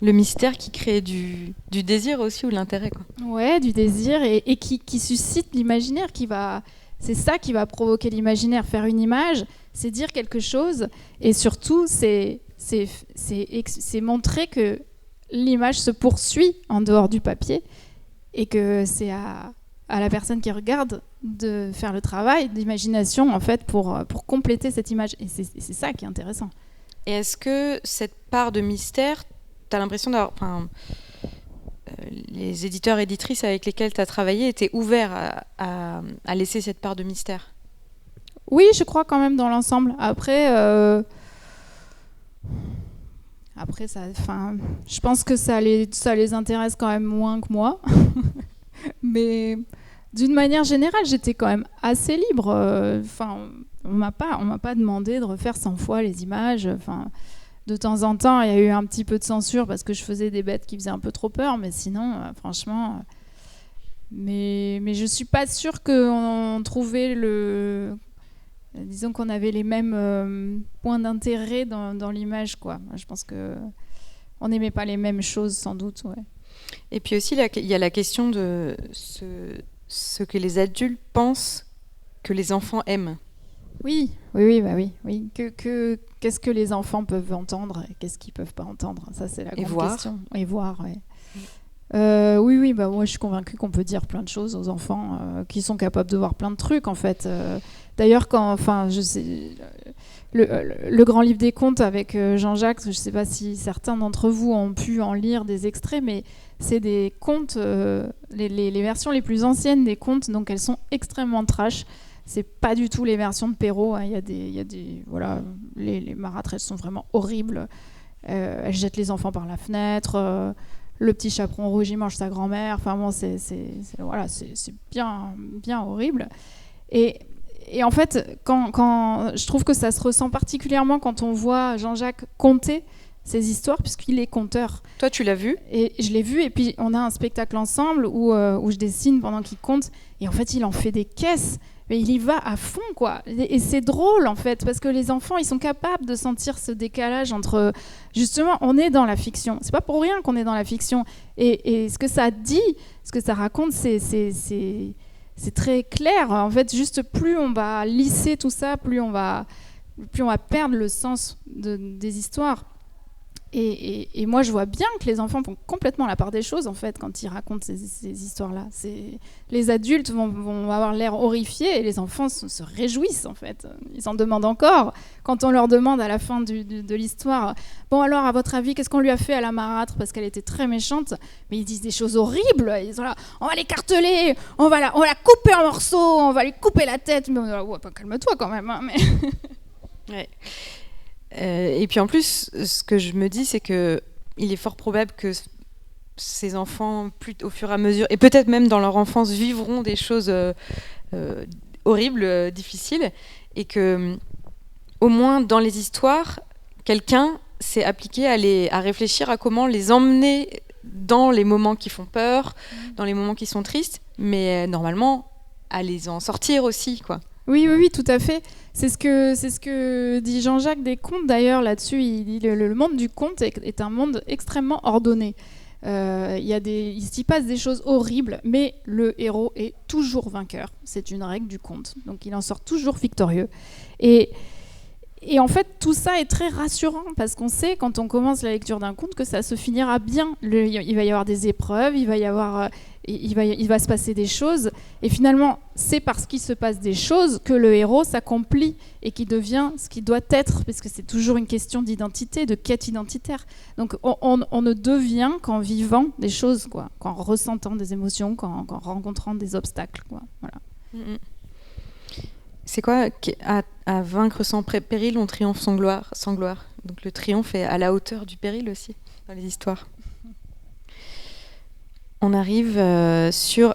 Le mystère qui crée du désir aussi, ou de l'intérêt, quoi. Ouais, du désir et qui suscite l'imaginaire. C'est ça qui va provoquer l'imaginaire. Faire une image, c'est dire quelque chose. Et surtout, c'est montrer que l'image se poursuit en dehors du papier et que c'est à la personne qui regarde de faire le travail d'imagination en fait pour compléter cette image. Et c'est ça qui est intéressant. Et est-ce que cette part de mystère, tu as l'impression d'avoir... les éditeurs et éditrices avec lesquels tu as travaillé étaient ouverts à laisser cette part de mystère? Oui, je crois quand même dans l'ensemble. Après, je pense que ça les intéresse quand même moins que moi. Mais d'une manière générale, j'étais quand même assez libre. On m'a pas demandé de refaire 100 fois les images. De temps en temps, il y a eu un petit peu de censure parce que je faisais des bêtes qui faisaient un peu trop peur. Mais sinon, franchement... Mais je suis pas sûre qu'on trouvait disons qu'on avait les mêmes points d'intérêt dans l'image, quoi. Je pense qu'on n'aimait pas les mêmes choses, sans doute, ouais. Et puis aussi, il y a la question de ce que les adultes pensent que les enfants aiment. Oui. Qu'est-ce que les enfants peuvent entendre et qu'est-ce qu'ils peuvent pas entendre? Ça, c'est la grande question. Et voir, ouais. Oui, moi je suis convaincue qu'on peut dire plein de choses aux enfants qui sont capables de voir plein de trucs en fait. D'ailleurs, le grand livre des contes avec Jean-Jacques. Je ne sais pas si certains d'entre vous ont pu en lire des extraits, mais c'est des contes, les versions les plus anciennes des contes, donc elles sont extrêmement trash. C'est pas du tout les versions de Perrault. Hein. Il y a des voilà, les marâtres, elles sont vraiment horribles. Elles jettent les enfants par la fenêtre. Le petit chaperon rouge, il mange sa grand-mère. Enfin bon, c'est bien horrible. Et en fait, quand je trouve que ça se ressent particulièrement quand on voit Jean-Jacques conter ces histoires, puisqu'il est conteur. Toi, tu l'as vu ? Et je l'ai vu, et puis on a un spectacle ensemble où je dessine pendant qu'il conte, et en fait, il en fait des caisses, mais il y va à fond, quoi. Et c'est drôle, en fait, parce que les enfants, ils sont capables de sentir ce décalage entre... Justement, on est dans la fiction. C'est pas pour rien qu'on est dans la fiction. Et ce que ça dit, ce que ça raconte, c'est très clair. En fait, juste plus on va lisser tout ça, plus on va perdre le sens des histoires. Et moi, je vois bien que les enfants font complètement la part des choses, en fait, quand ils racontent ces histoires-là. Les adultes vont avoir l'air horrifiés et les enfants se réjouissent, en fait. Ils en demandent encore. Quand on leur demande à la fin de l'histoire, « Bon, alors, à votre avis, qu'est-ce qu'on lui a fait à la marâtre parce qu'elle était très méchante ?» Mais ils disent des choses horribles. Ils sont là, « On va l'écarteler, on va la couper en morceaux, on va lui couper la tête. » Mais on est là, ouais, calme-toi quand même. Hein, mais... Ouais. Et puis en plus, ce que je me dis, c'est qu'il est fort probable que ces enfants, au fur et à mesure, et peut-être même dans leur enfance, vivront des choses horribles, difficiles, et que, au moins dans les histoires, quelqu'un s'est appliqué à réfléchir à comment les emmener dans les moments qui font peur, dans les moments qui sont tristes, mais normalement, à les en sortir aussi, quoi. Oui, tout à fait. C'est ce que dit Jean-Jacques Descontes d'ailleurs là-dessus. Il dit le monde du conte est un monde extrêmement ordonné. Il s'y passe des choses horribles, mais le héros est toujours vainqueur. C'est une règle du conte. Donc il en sort toujours victorieux. Et en fait, tout ça est très rassurant parce qu'on sait, quand on commence la lecture d'un conte, que ça se finira bien. Il va y avoir des épreuves, il va se passer des choses. Et finalement, c'est parce qu'il se passe des choses que le héros s'accomplit et qu'il devient ce qu'il doit être, parce que c'est toujours une question d'identité, de quête identitaire. Donc on ne devient qu'en vivant des choses, quoi, qu'en ressentant des émotions, qu'en rencontrant des obstacles, quoi. Voilà. Mm-hmm. C'est quoi à vaincre sans péril, on triomphe sans gloire. Donc le triomphe est à la hauteur du péril aussi dans les histoires. On arrive sur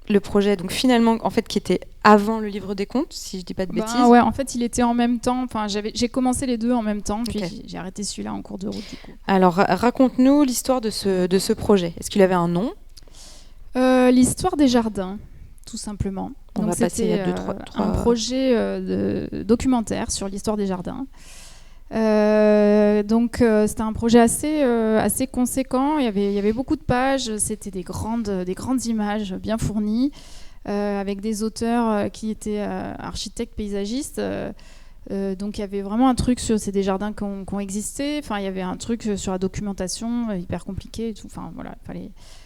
le projet, donc finalement, en fait, qui était avant le livre des contes, si je dis pas de bêtises. Ouais, en fait, il était en même temps. Enfin, j'ai commencé les deux en même temps, puis j'ai arrêté celui-là en cours de route. Du coup. Alors, raconte-nous l'histoire de ce projet. Est-ce qu'il avait un nom ? L'histoire des jardins, tout simplement. Donc c'était un projet documentaire sur l'histoire des jardins. Donc c'était un projet assez conséquent. Il y avait beaucoup de pages. C'était des grandes images bien fournies, avec des auteurs qui étaient architectes paysagistes. Donc il y avait vraiment un truc sur des jardins qui ont existé. Enfin, il y avait un truc sur la documentation hyper compliqué et tout. Enfin voilà,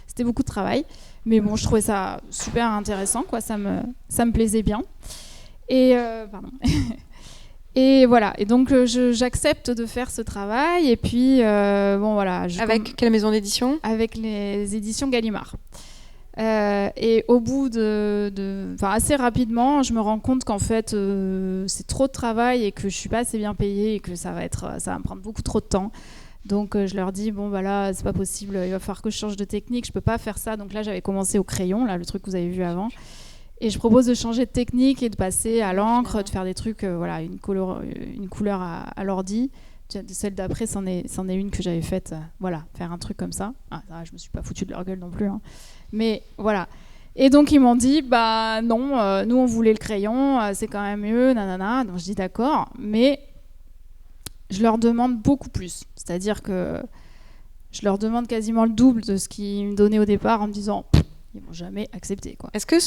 c'était beaucoup de travail. Mais bon, je trouvais ça super intéressant, quoi. Ça me plaisait bien. Et pardon. Et voilà. Et donc j'accepte de faire ce travail. Et puis bon voilà. Avec quelle maison d'édition ? Avec les éditions Gallimard. Et au bout assez rapidement, je me rends compte qu'en fait c'est trop de travail et que je suis pas assez bien payée et que ça va me prendre beaucoup trop de temps. Donc je leur dis bon bah là c'est pas possible, il va falloir que je change de technique, je peux pas faire ça. Donc là j'avais commencé au crayon, là le truc que vous avez vu avant, et je propose de changer de technique et de passer à l'encre, de faire des trucs une couleur à l'ordi. Celle d'après c'en est une que j'avais faite, faire un truc comme ça. Je me suis pas foutue de leur gueule non plus, hein. Mais voilà. Et donc ils m'ont dit bah non, nous on voulait le crayon, c'est quand même mieux, nanana. Donc je dis d'accord, mais je leur demande beaucoup plus. C'est-à-dire que je leur demande quasiment le double de ce qu'ils me donnaient au départ en me disant ils vont jamais accepter, quoi. Est-ce que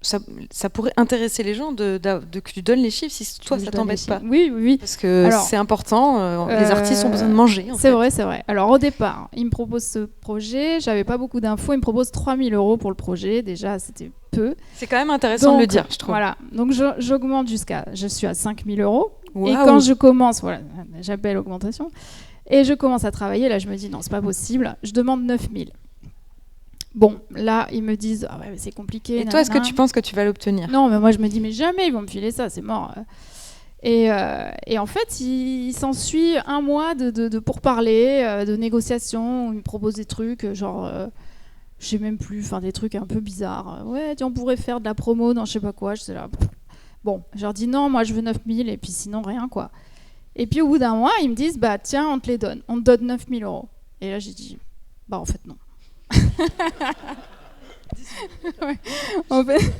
ça pourrait intéresser les gens que tu donnes les chiffres si toi ça t'embête pas ? Oui. Parce que c'est important, les artistes ont besoin de manger. C'est vrai. Alors au départ, ils me proposent ce projet, j'avais pas beaucoup d'infos, ils me proposent 3 000 € pour le projet, déjà c'était peu. C'est quand même intéressant de le dire, je trouve. Voilà, donc j'augmente je suis à 5 000 €. Waouh. Et quand je commence, voilà, j'appelle augmentation, et je commence à travailler, là je me dis non, c'est pas possible, je demande 9000. Bon, là ils me disent ah ouais, mais c'est compliqué. Et toi, est-ce que tu penses que tu vas l'obtenir? Non, mais moi je me dis mais jamais ils vont me filer ça, c'est mort. Et en fait, il s'ensuit un mois de pourparlers, de négociations, où ils me proposent des trucs, genre, je sais même plus, enfin des trucs un peu bizarres. Ouais, on pourrait faire de la promo dans je sais pas quoi, je sais là. Bon, je leur dis non, moi je veux 9000 et puis sinon rien quoi. Et puis au bout d'un mois, ils me disent bah tiens, on te les donne, on te donne 9000 €. Et là j'ai dit bah en fait non. Ouais, en fait...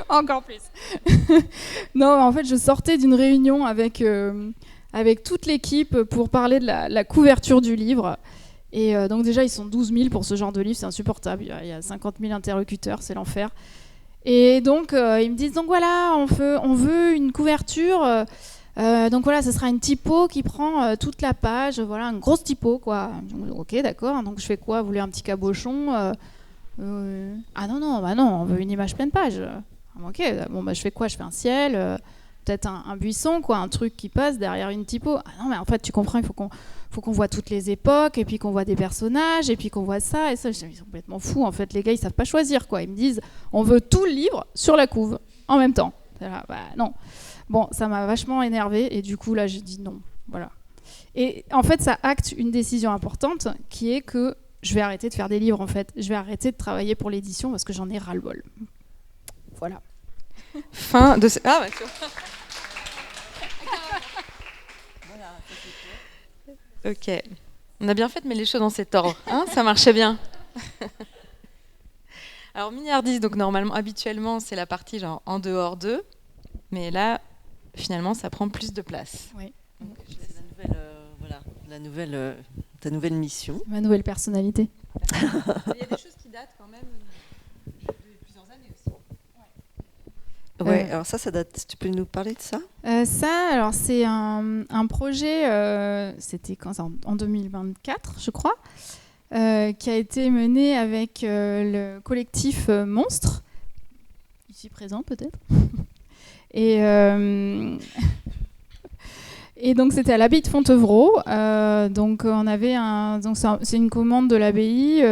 Encore plus. Non, en fait, je sortais d'une réunion avec toute l'équipe pour parler de la couverture du livre. Et donc déjà, ils sont 12 000 pour ce genre de livre, c'est insupportable. Il y a 50 000 interlocuteurs, c'est l'enfer. Et donc, ils me disent, donc voilà, on veut une couverture. Donc voilà, ce sera une typo qui prend toute la page. Voilà, une grosse typo, quoi. Donc, ok, d'accord. Donc je fais quoi? Vous voulez un petit cabochon? Ah non, bah non, on veut une image pleine page. Ok, bon bah je fais quoi? Je fais un ciel, peut-être un buisson, quoi, un truc qui passe derrière une typo. Ah non, mais en fait tu comprends, il faut qu'on voit toutes les époques, et puis qu'on voit des personnages, et puis qu'on voit ça, et ça. Ils sont complètement fous, en fait, les gars, ils savent pas choisir, quoi. Ils me disent, on veut tout le livre sur la couve, en même temps. Là, bah non. Bon, ça m'a vachement énervée, et du coup, là, j'ai dit non, voilà. Et en fait, ça acte une décision importante, qui est que je vais arrêter de faire des livres, en fait. Je vais arrêter de travailler pour l'édition, parce que j'en ai ras-le-bol. Voilà. Fin de... Ah ouais, ok. On a bien fait de mettre les choses dans cet ordre. Hein, ça marchait bien. Alors, Milliardise, donc normalement, habituellement, c'est la partie genre en dehors d'eux. Mais là, finalement, ça prend plus de place. Oui. Donc, c'est ta nouvelle mission. Ma nouvelle personnalité. Il y a des choses qui datent quand même de plusieurs années aussi. Ouais, alors ça date. Tu peux nous parler de ça? Ça, alors c'est un projet, c'était quand ça, en 2024, je crois, qui a été mené avec le collectif Monstre, ici présent peut-être. Et donc c'était à l'abbaye de Fontevraud. Donc on avait c'est une commande de l'abbaye.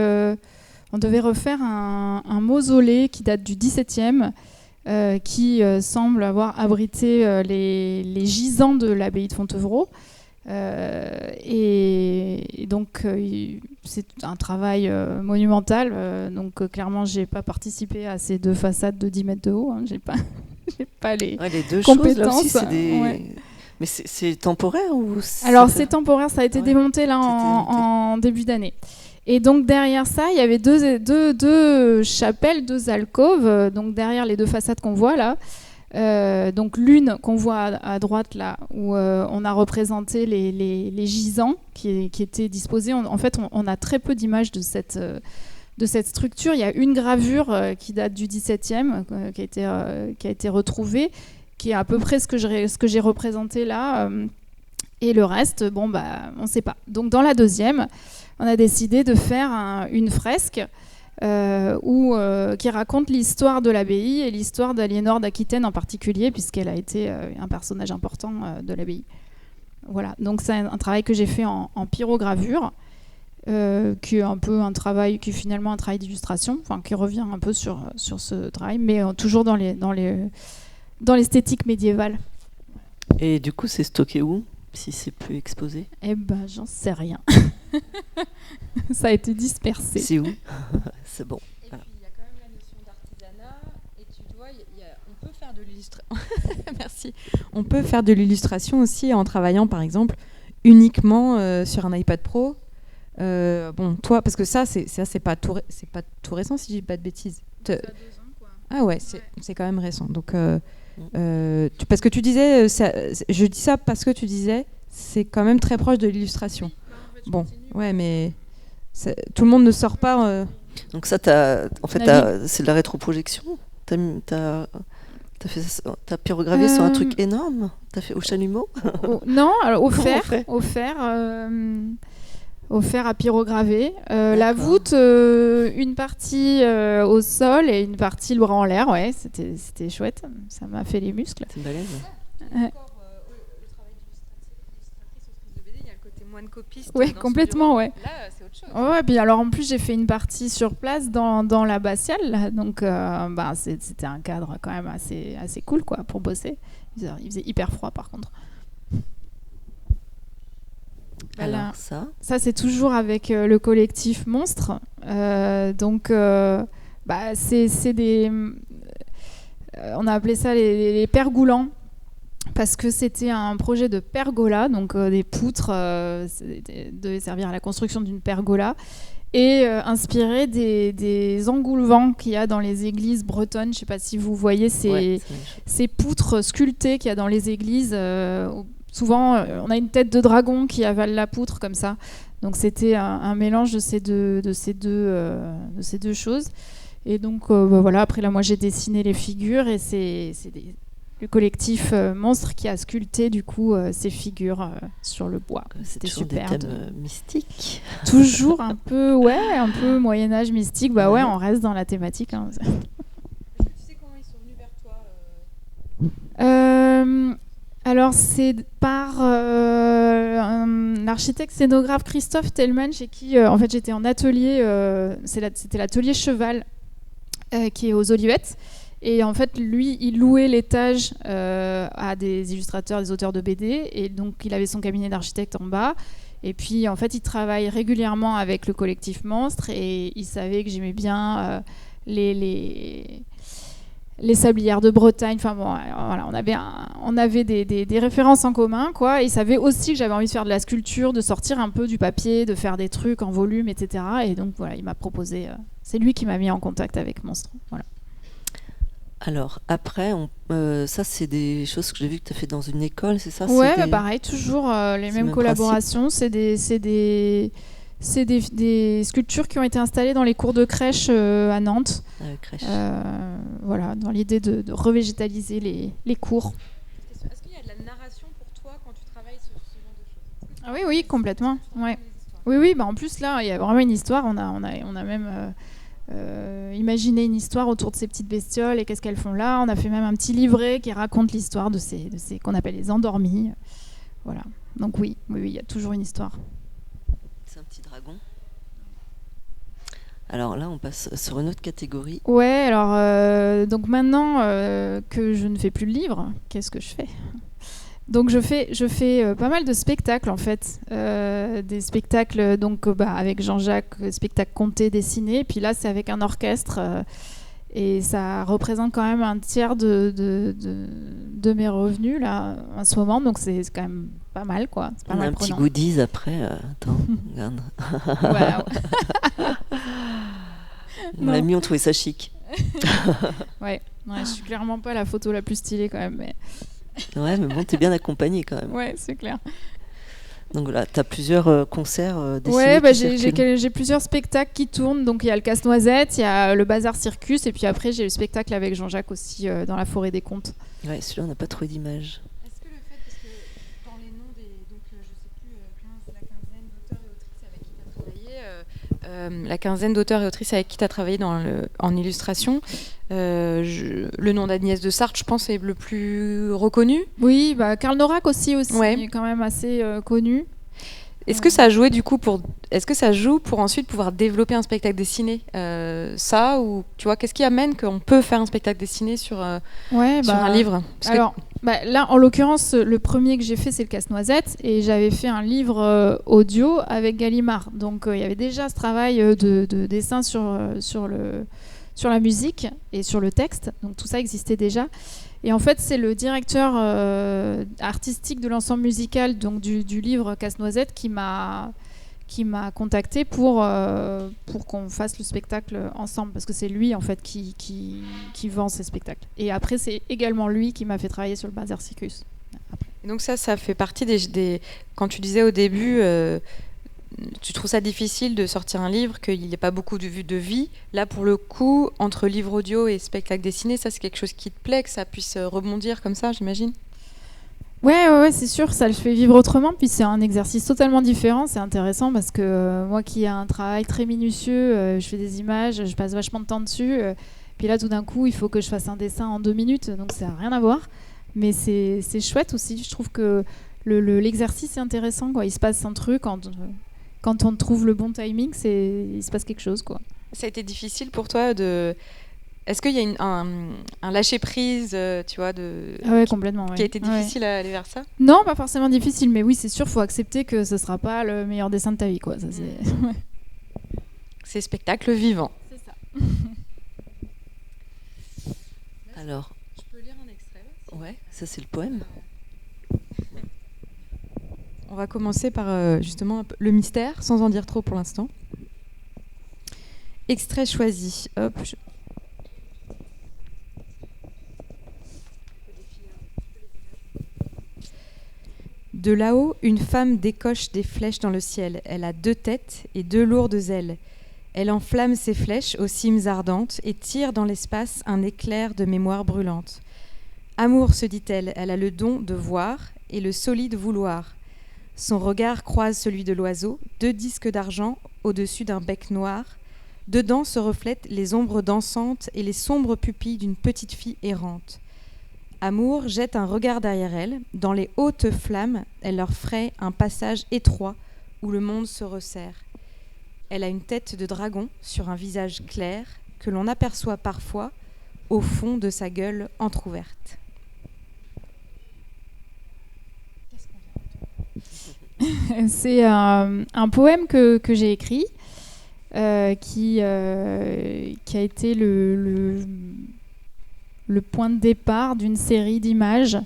On devait refaire un mausolée qui date du XVIIe. Qui semble avoir abrité les gisants de l'abbaye de Fontevraud. Et donc, c'est un travail monumental. Donc, clairement, je n'ai pas participé à ces deux façades de 10 mètres de haut. Hein. J'ai pas les deux compétences. Choses, là aussi, c'est des... Ouais. Mais c'est temporaire ou Alors, c'est temporaire. Ça a été démonté là en début d'année. Et donc derrière ça, il y avait deux chapelles, deux alcôves, donc derrière les deux façades qu'on voit là. Donc l'une qu'on voit à droite là, où on a représenté les gisants qui étaient disposés. En fait, on a très peu d'images de cette structure. Il y a une gravure qui date du XVIIe, qui a été retrouvée, qui est à peu près ce que j'ai représenté là. Et le reste, bon, bah, on ne sait pas. Donc dans la deuxième, on a décidé de faire une fresque qui raconte l'histoire de l'abbaye et l'histoire d'Aliénor d'Aquitaine en particulier, puisqu'elle a été un personnage important de l'abbaye. Voilà, donc c'est un travail que j'ai fait en pyrogravure, qui est un peu un travail, qui est finalement un travail d'illustration, enfin qui revient un peu sur ce travail, mais toujours dans l'esthétique médiévale. Et du coup, c'est stocké où, si c'est plus exposé? Eh ben, j'en sais rien. Ça a été dispersé. C'est où? C'est bon. Et puis, il y a quand même la notion d'artisanat. Et tu vois, on peut faire de l'illustration. Merci. On peut faire de l'illustration aussi en travaillant, par exemple, uniquement sur un iPad Pro. Bon, toi, parce que ça, c'est pas tout récent, si je dis pas de bêtises. Ça a 2 ans, quoi. Ah ouais, c'est quand même récent. Donc, parce que tu disais, je dis ça parce que tu disais, c'est quand même très proche de l'illustration. Bon, ouais, mais tout le monde ne sort pas. Donc ça, c'est de la rétroprojection. T'as pyrogravé sur un truc énorme. T'as fait au chalumeau? Non, alors au fer à pyrograver. La voûte, une partie au sol et une partie le bras en l'air. Ouais, c'était chouette. Ça m'a fait les muscles. C'est balèze. Le travail d'illustratrice autrice de BD, il y a le côté moine copiste. Oui, complètement, ouais. Là, c'est autre chose. Ouais, puis alors en plus j'ai fait une partie sur place dans l'abbatiale, donc c'était un cadre quand même assez cool quoi pour bosser. Il faisait hyper froid par contre. Alors ça c'est toujours avec le collectif Monstre. C'est des on a appelé ça les pergoulants parce que c'était un projet de pergola, donc des poutres devaient servir à la construction d'une pergola et inspiré des engoulevents qu'il y a dans les églises bretonnes. Je ne sais pas si vous voyez ces poutres sculptées qu'il y a dans les églises. Souvent, on a une tête de dragon qui avale la poutre comme ça. Donc c'était un mélange de ces deux choses. Et donc voilà. Après là, moi j'ai dessiné les figures et c'est le collectif Monstre qui a sculpté du coup ces figures sur le bois. C'était super. Des thèmes mystiques. Toujours un peu Moyen Âge mystique. Bah ouais, on reste dans la thématique. Hein. Est-ce que tu sais comment ils sont venus vers toi Alors c'est par l'architecte scénographe Christophe Tellman chez qui en fait j'étais en atelier. C'était l'atelier Cheval qui est aux Olivettes. Et en fait, lui, il louait l'étage à des illustrateurs, des auteurs de BD. Et donc, il avait son cabinet d'architecte en bas. Et puis, en fait, il travaille régulièrement avec le collectif Monstre. Et il savait que j'aimais bien les sablières de Bretagne. Enfin bon, voilà, on avait des références en commun, quoi. Et il savait aussi que j'avais envie de faire de la sculpture, de sortir un peu du papier, de faire des trucs en volume, etc. Et donc, voilà, il m'a proposé... c'est lui qui m'a mis en contact avec Monstre. Voilà. Alors, après, ça, c'est des choses que j'ai vu que tu as fait dans une école, c'est ça? Ouais, pareil, toujours les mêmes collaborations. C'est des sculptures qui ont été installées dans les cours de crèche à Nantes. Voilà, dans l'idée de revégétaliser les cours. Est-ce qu'il y a de la narration pour toi quand tu travailles sur ce genre de choses? Oui, complètement. Ouais. Oui, en plus, là, il y a vraiment une histoire. On a même... imaginer une histoire autour de ces petites bestioles et qu'est-ce qu'elles font là. On a fait même un petit livret qui raconte l'histoire de ces qu'on appelle les endormis. Voilà. Donc oui, il y a toujours une histoire. C'est un petit dragon. Alors là, on passe sur une autre catégorie. Ouais, alors donc maintenant que je ne fais plus de livres, qu'est-ce que je fais ? Donc je fais pas mal de spectacles en fait, des spectacles donc avec Jean-Jacques, spectacle conté dessiné, puis là c'est avec un orchestre et ça représente quand même un tiers de mes revenus là en ce moment, donc c'est quand même pas mal quoi. C'est pas on mal a un prenant. petit goodies après, attends, regarde. Voilà. Mon ami, on trouvait ça chic. ouais, je suis clairement pas la photo la plus stylée quand même, mais... Ouais, mais bon, t'es bien accompagnée quand même. Ouais, c'est clair. Donc là, t'as plusieurs concerts dessinés. Ouais, j'ai plusieurs spectacles qui tournent. Donc il y a le Casse-Noisette, il y a le Bazar Circus, et puis après j'ai le spectacle avec Jean-Jacques aussi dans la Forêt des Contes. Ouais, celui-là, on n'a pas trouvé d'image. Est-ce que le fait, parce que dans les noms des, donc je sais plus, la quinzaine d'auteurs et autrices avec qui tu as travaillé, la quinzaine d'auteurs et autrices avec qui tu as travaillé en illustration, le nom d'Agnès de Sarthe, je pense, est le plus reconnu. Oui, Karl Norak aussi ouais. est quand même assez connu. Est-ce que ça jouait du coup est-ce que ça joue pour ensuite pouvoir développer un spectacle dessiné, ça, ou tu vois, qu'est-ce qui amène qu'on peut faire un spectacle dessiné sur un livre? Là, en l'occurrence, le premier que j'ai fait, c'est le Casse-Noisette, et j'avais fait un livre audio avec Gallimard. Donc, il y avait déjà ce travail de dessin sur la musique et sur le texte. Donc, tout ça existait déjà. Et en fait, c'est le directeur artistique de l'ensemble musical donc du livre Casse-Noisette qui m'a contacté pour qu'on fasse le spectacle ensemble, parce que c'est lui en fait qui vend ces spectacles. Et après, c'est également lui qui m'a fait travailler sur le Bazar Circus. Et donc ça fait partie des... Quand tu disais au début, tu trouves ça difficile de sortir un livre, qu'il n'y ait pas beaucoup de vie. Là, pour le coup, entre livre audio et spectacle dessiné, ça c'est quelque chose qui te plaît, que ça puisse rebondir comme ça, j'imagine? Ouais, c'est sûr, ça le fait vivre autrement, puis c'est un exercice totalement différent, c'est intéressant parce que moi qui ai un travail très minutieux, je fais des images, je passe vachement de temps dessus, puis là tout d'un coup il faut que je fasse un dessin en 2 minutes, donc ça n'a rien à voir. Mais c'est chouette aussi. Je trouve que l'exercice est intéressant, quoi. Il se passe un truc quand on trouve le bon timing, il se passe quelque chose, quoi. Ça a été difficile pour toi de... Est-ce qu'il y a un lâcher-prise, tu vois, complètement, qui a été difficile à aller vers ça? Non, pas forcément difficile, mais oui, c'est sûr, il faut accepter que ce ne sera pas le meilleur dessin de ta vie, quoi. Ça, c'est spectacle vivant. C'est ça. Alors, je peux lire un extrait? Ouais, ça c'est le poème. On va commencer par justement le mystère, sans en dire trop pour l'instant. Extrait choisi. Hop. De là-haut, une femme décoche des flèches dans le ciel. Elle a 2 têtes et 2 lourdes ailes. Elle enflamme ses flèches aux cimes ardentes et tire dans l'espace un éclair de mémoire brûlante. Amour, se dit-elle, elle a le don de voir et le solide vouloir. Son regard croise celui de l'oiseau, 2 disques d'argent au-dessus d'un bec noir. Dedans se reflètent les ombres dansantes et les sombres pupilles d'une petite fille errante. Amour jette un regard derrière elle. Dans les hautes flammes, elle leur fraye un passage étroit où le monde se resserre. Elle a une tête de dragon sur un visage clair que l'on aperçoit parfois au fond de sa gueule entr'ouverte. C'est un poème que j'ai écrit qui a été le point de départ d'une série d'images.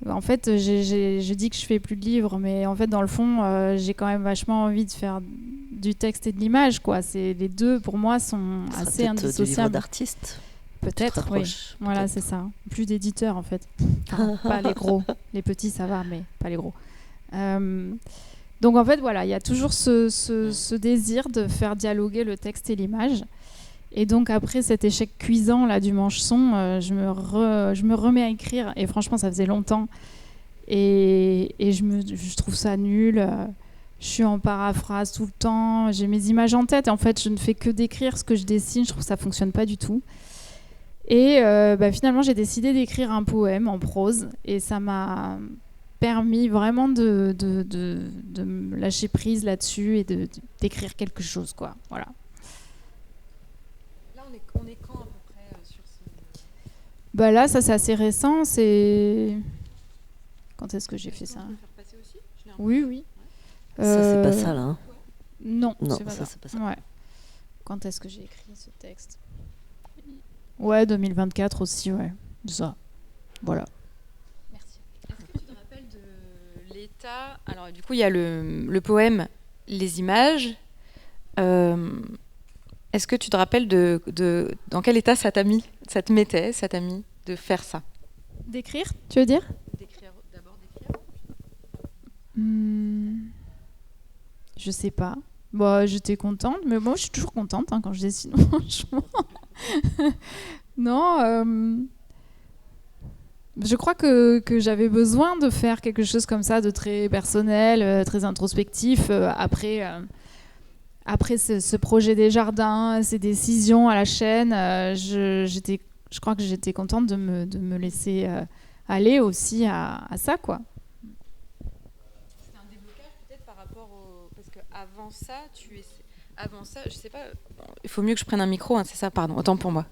En fait, je dis que je fais plus de livres, mais en fait, dans le fond, j'ai quand même vachement envie de faire du texte et de l'image, quoi. Les deux, pour moi, sont assez indissociables. Du livre d'artiste. Peut-être, oui. Voilà, c'est ça. Plus d'éditeurs, en fait. Enfin, pas les gros. Les petits, ça va, mais pas les gros. Donc, en fait, voilà, il y a toujours ce désir de faire dialoguer le texte et l'image. Et donc, après cet échec cuisant là, du manche-son, je me remets à écrire. Et franchement, ça faisait longtemps. Et je trouve ça nul. Je suis en paraphrase tout le temps. J'ai mes images en tête. Et en fait, je ne fais que décrire ce que je dessine. Je trouve que ça ne fonctionne pas du tout. Et finalement, j'ai décidé d'écrire un poème en prose. Et ça m'a permis vraiment de me lâcher prise là-dessus et d'écrire quelque chose, quoi. Voilà. Là, on est quand à peu près sur ce... Là, ça c'est assez récent. C'est... Quand est-ce que j'ai fait ça? Oui. Ouais. Ça, c'est pas ça, là. Hein. Non, c'est pas ça. Ouais. Quand est-ce que j'ai écrit ce texte? Ouais, 2024 aussi, ouais. Ça. Voilà. Merci. Est-ce que tu te rappelles de l'état... Alors, du coup, il y a le poème Les images. Est-ce que tu te rappelles de dans quel état ça t'a mis de faire ça? D'écrire, tu veux dire? D'abord d'écrire. Je sais pas. J'étais contente, mais moi je suis toujours contente quand je dessine, franchement. Non, je crois que j'avais besoin de faire quelque chose comme ça, de très personnel, très introspectif, après ce projet des jardins, ces décisions à la chaîne. Je crois que j'étais contente de me laisser aller aussi à ça, quoi. C'était un déblocage peut-être par rapport au... Parce qu'avant ça, je sais pas... Il faut mieux que je prenne un micro, hein, c'est ça, pardon, autant pour moi.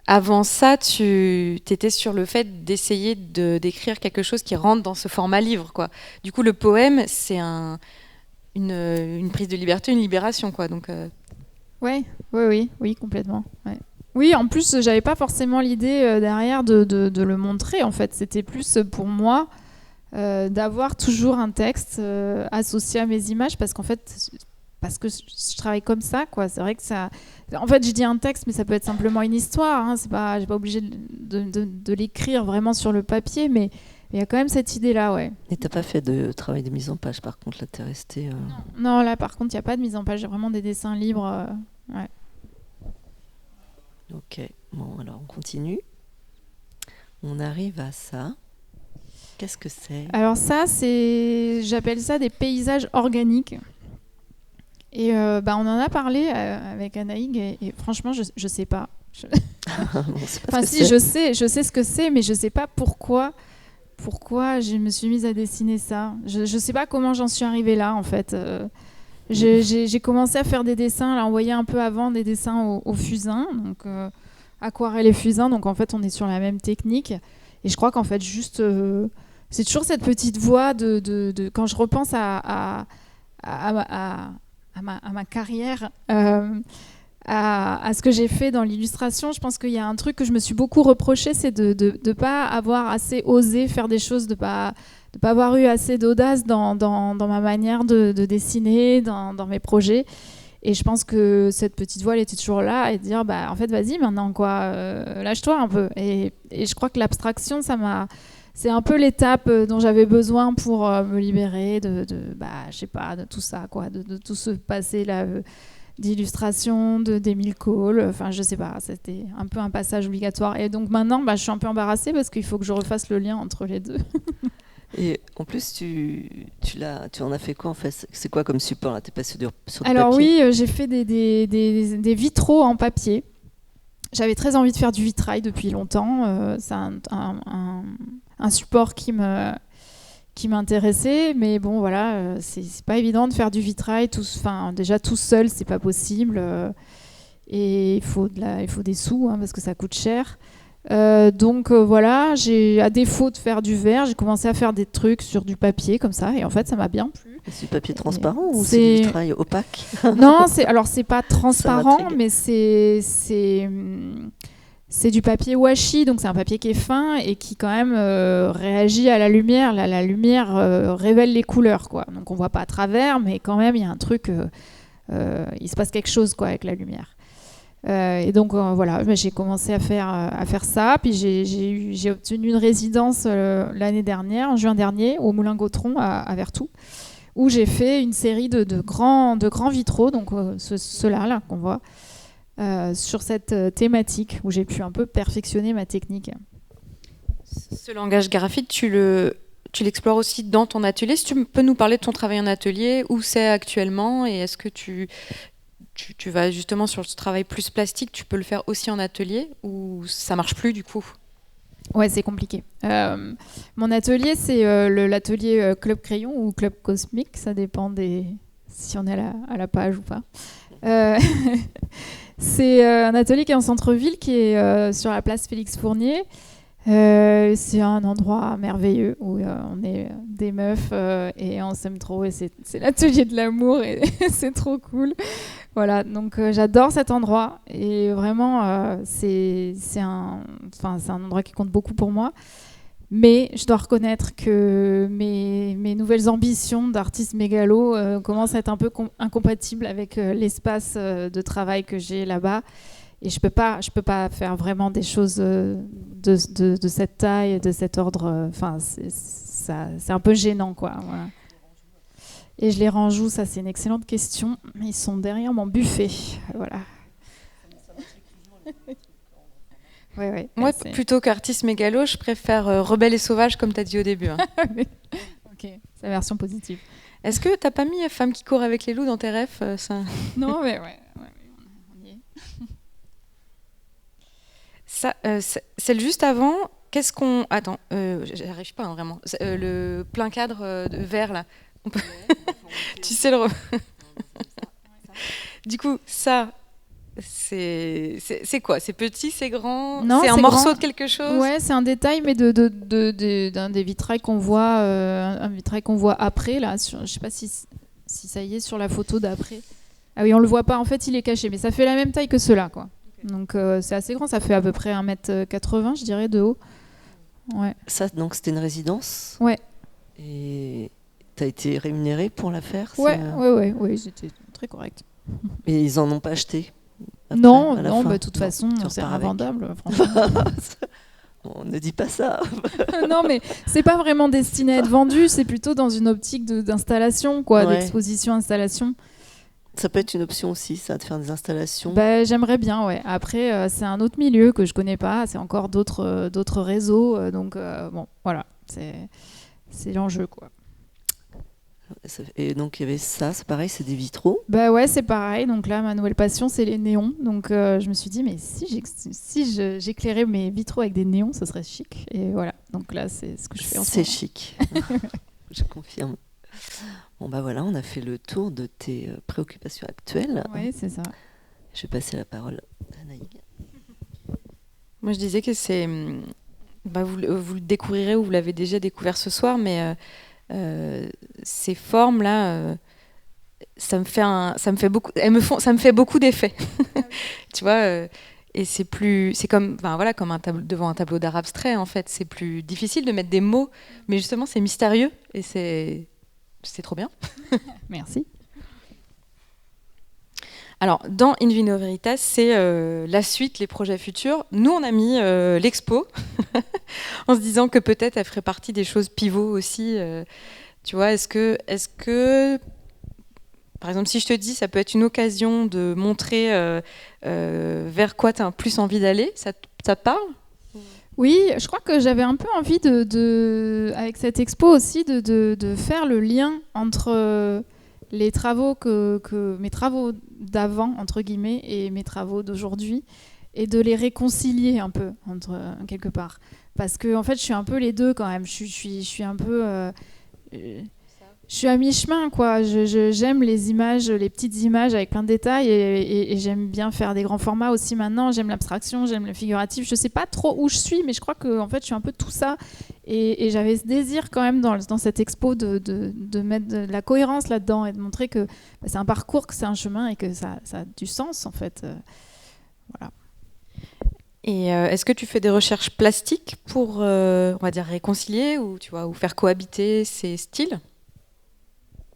Avant ça, tu étais sur le fait d'essayer d'écrire quelque chose qui rentre dans ce format livre, quoi. Du coup, le poème, c'est une prise de liberté, une libération, quoi. Donc, Oui, complètement. Ouais. Oui, en plus, j'avais pas forcément l'idée derrière de le montrer. En fait, c'était plus pour moi d'avoir toujours un texte associé à mes images, parce que je travaille comme ça, quoi. C'est vrai que ça. En fait, je dis un texte, mais ça peut être simplement une histoire. Hein. J'ai pas obligé de l'écrire vraiment sur le papier, mais il y a quand même cette idée-là, ouais. Et t'as pas fait de travail de mise en page, par contre, là, t'es resté... Non, là, par contre, il n'y a pas de mise en page. J'ai vraiment des dessins libres. Ouais. Ok, bon, alors on continue. On arrive à ça. Qu'est-ce que c'est? Alors ça, j'appelle ça des paysages organiques. Et on en a parlé avec Anaïg et franchement, je sais pas. Bon, c'est pas Enfin, ce que si, c'est. je sais ce que c'est, mais je sais pas pourquoi je me suis mise à dessiner ça. Je sais pas comment j'en suis arrivée là, en fait. J'ai commencé à faire des dessins, à envoyer un peu avant des dessins au fusain, donc aquarelle et fusain, donc en fait on est sur la même technique. Et je crois qu'en fait juste, c'est toujours cette petite voix quand je repense à ma carrière, à ce que j'ai fait dans l'illustration. Je pense qu'il y a un truc que je me suis beaucoup reproché, c'est de ne pas avoir assez osé faire des choses, de pas avoir eu assez d'audace dans ma manière de dessiner, dans mes projets. Et je pense que cette petite voix, elle était toujours là, et de dire, en fait, vas-y maintenant, quoi, lâche-toi un peu. Et je crois que l'abstraction, c'est un peu l'étape dont j'avais besoin pour me libérer je sais pas, de tout ça, quoi, de tout ce passé là, d'illustration, d'Emile Cole, enfin je sais pas, c'était un peu un passage obligatoire. Et donc maintenant, je suis un peu embarrassée parce qu'il faut que je refasse le lien entre les deux. Et en plus, tu en as fait quoi en fait? C'est quoi comme support là? T'es passé sur du Alors papier? oui, j'ai fait des vitraux en papier. J'avais très envie de faire du vitrail depuis longtemps. C'est un support qui m'intéressait, mais bon voilà, c'est pas évident de faire du vitrail. Déjà tout seul, c'est pas possible. Et il faut des sous, hein, parce que ça coûte cher. Donc voilà, à défaut de faire du verre, j'ai commencé à faire des trucs sur du papier comme ça, et en fait ça m'a bien plu. C'est du papier transparent ou c'est du vitrail opaque? Non, c'est pas transparent, mais c'est du papier washi, donc c'est un papier qui est fin et qui quand même réagit à la lumière. La lumière révèle les couleurs, quoi. Donc on voit pas à travers, mais quand même il y a un truc, il se passe quelque chose, quoi, avec la lumière. Et donc voilà, j'ai commencé à faire ça. Puis j'ai obtenu une résidence l'année dernière, en juin dernier, au Moulin Gautron à Vertou, où j'ai fait une série de grands vitraux, donc ceux-là là, qu'on voit, sur cette thématique, où j'ai pu un peu perfectionner ma technique. Ce langage graphique, tu l'explores aussi dans ton atelier. Si tu peux nous parler de ton travail en atelier, où c'est actuellement, et est-ce que tu vas justement sur ce travail plus plastique, tu peux le faire aussi en atelier, ou ça marche plus du coup? Ouais, c'est compliqué. Mon atelier, c'est l'atelier Club Crayon ou Club Cosmique, ça dépend si on est à la page ou pas. C'est un atelier qui est en centre-ville, qui est sur la place Félix Fournier. C'est un endroit merveilleux où on est des meufs et on s'aime trop, et c'est l'atelier de l'amour et c'est trop cool. Voilà, donc j'adore cet endroit, et vraiment c'est un endroit qui compte beaucoup pour moi. Mais je dois reconnaître que mes nouvelles ambitions d'artiste mégalo commencent à être un peu incompatibles avec l'espace de travail que j'ai là-bas. Et je peux pas faire vraiment des choses de cette taille, de cet ordre. C'est un peu gênant, quoi. Voilà. Et je les range où? Ça, c'est une excellente question. Ils sont derrière mon buffet. Voilà. Ouais, Moi, plutôt qu'artiste mégalo, je préfère rebelle et sauvage, comme tu as dit au début. Hein. Ok, c'est la version positive. Est-ce que tu n'as pas mis Femme qui court avec les loups dans tes refs ça... Non, mais ouais, on y est. Ça, celle juste avant, qu'est-ce qu'on... Attends, j'arrive pas vraiment. Le plein cadre de vert, là. Tu sais le... Du coup, ça... C'est quoi? C'est petit, c'est grand? Non, c'est un morceau de quelque chose? Ouais, c'est un détail, mais d'un des vitrails qu'on voit, un vitrail qu'on voit après, là. Je sais pas si ça y est sur la photo d'après. Ah oui, on le voit pas, en fait il est caché, mais ça fait la même taille que ceux-là, quoi. Okay. Donc c'est assez grand, ça fait à peu près 1m80, je dirais, de haut. Ouais. Ça, donc c'était une résidence? Ouais. Et t'as été rémunérée pour la faire? Ouais, c'était très correct. Et ils en ont pas acheté? Après, non, de toute façon, c'est invendable, franchement. On ne dit pas ça. Non, mais c'est pas vraiment destiné à être vendu, c'est plutôt dans une optique d'installation, quoi, ouais. D'exposition-installation. Ça peut être une option aussi, ça, de faire des installations. J'aimerais bien, ouais. Après, c'est un autre milieu que je connais pas, c'est encore d'autres réseaux, donc bon, voilà, c'est l'enjeu, quoi. Et donc il y avait ça, c'est pareil, c'est des vitraux. Bah ouais, c'est pareil. Donc là, ma nouvelle passion, c'est les néons. Donc je me suis dit, mais si j'éclairais mes vitraux avec des néons, ce serait chic. Et voilà. Donc là, c'est ce que je fais en ce moment. C'est chic. Je confirme. Bon bah voilà, on a fait le tour de tes préoccupations actuelles. Oui, c'est ça. Je vais passer la parole à Naïg. Moi, je disais que c'est... vous le découvrirez ou vous l'avez déjà découvert ce soir, mais ces formes-là, ça me fait beaucoup d'effets. Tu vois, et c'est comme, voilà, comme devant un tableau d'art abstrait, en fait. C'est plus difficile de mettre des mots, mais justement, c'est mystérieux et c'est trop bien. Merci. Alors, dans In Vino Veritas, c'est la suite, les projets futurs. Nous, on a mis l'expo, en se disant que peut-être elle ferait partie des choses pivots aussi. Tu vois, est-ce que, par exemple, si je te dis, ça peut être une occasion de montrer vers quoi tu as plus envie d'aller, ça te parle ? Oui, je crois que j'avais un peu envie avec cette expo aussi, de faire le lien entre les travaux mes travaux d'avant, entre guillemets, et mes travaux d'aujourd'hui, et de les réconcilier un peu, quelque part. Parce que, en fait, je suis un peu les deux quand même. Je suis un peu... je suis à mi-chemin, quoi. J'aime les images, les petites images avec plein de détails, et j'aime bien faire des grands formats aussi maintenant. J'aime l'abstraction, j'aime le figuratif. Je sais pas trop où je suis, mais je crois que en fait, je suis un peu tout ça. Et j'avais ce désir quand même dans cette expo de mettre de la cohérence là-dedans et de montrer que c'est un parcours, que c'est un chemin et que ça a du sens, en fait. Voilà. Et est-ce que tu fais des recherches plastiques pour, on va dire, réconcilier ou faire cohabiter ces styles ?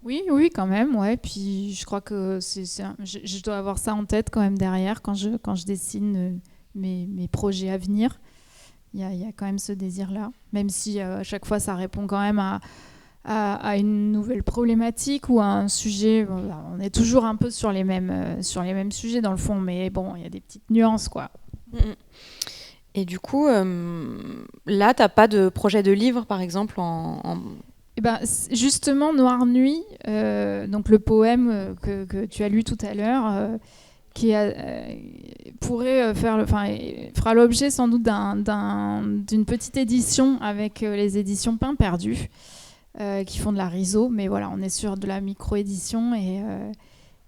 Oui, quand même, ouais. Puis je crois que je dois avoir ça en tête quand même derrière quand je dessine mes projets à venir. Il y a quand même ce désir-là, même si à chaque fois ça répond quand même à une nouvelle problématique ou à un sujet. On est toujours un peu sur les mêmes sujets dans le fond, mais bon, il y a des petites nuances, quoi. Et du coup, là, t'as pas de projet de livre, par exemple, Eh ben, justement, Noire Nuit, donc le poème que tu as lu tout à l'heure, pourrait fera l'objet sans doute d'une petite édition avec les éditions Pain Perdu, qui font de la riso, mais voilà, on est sur de la micro-édition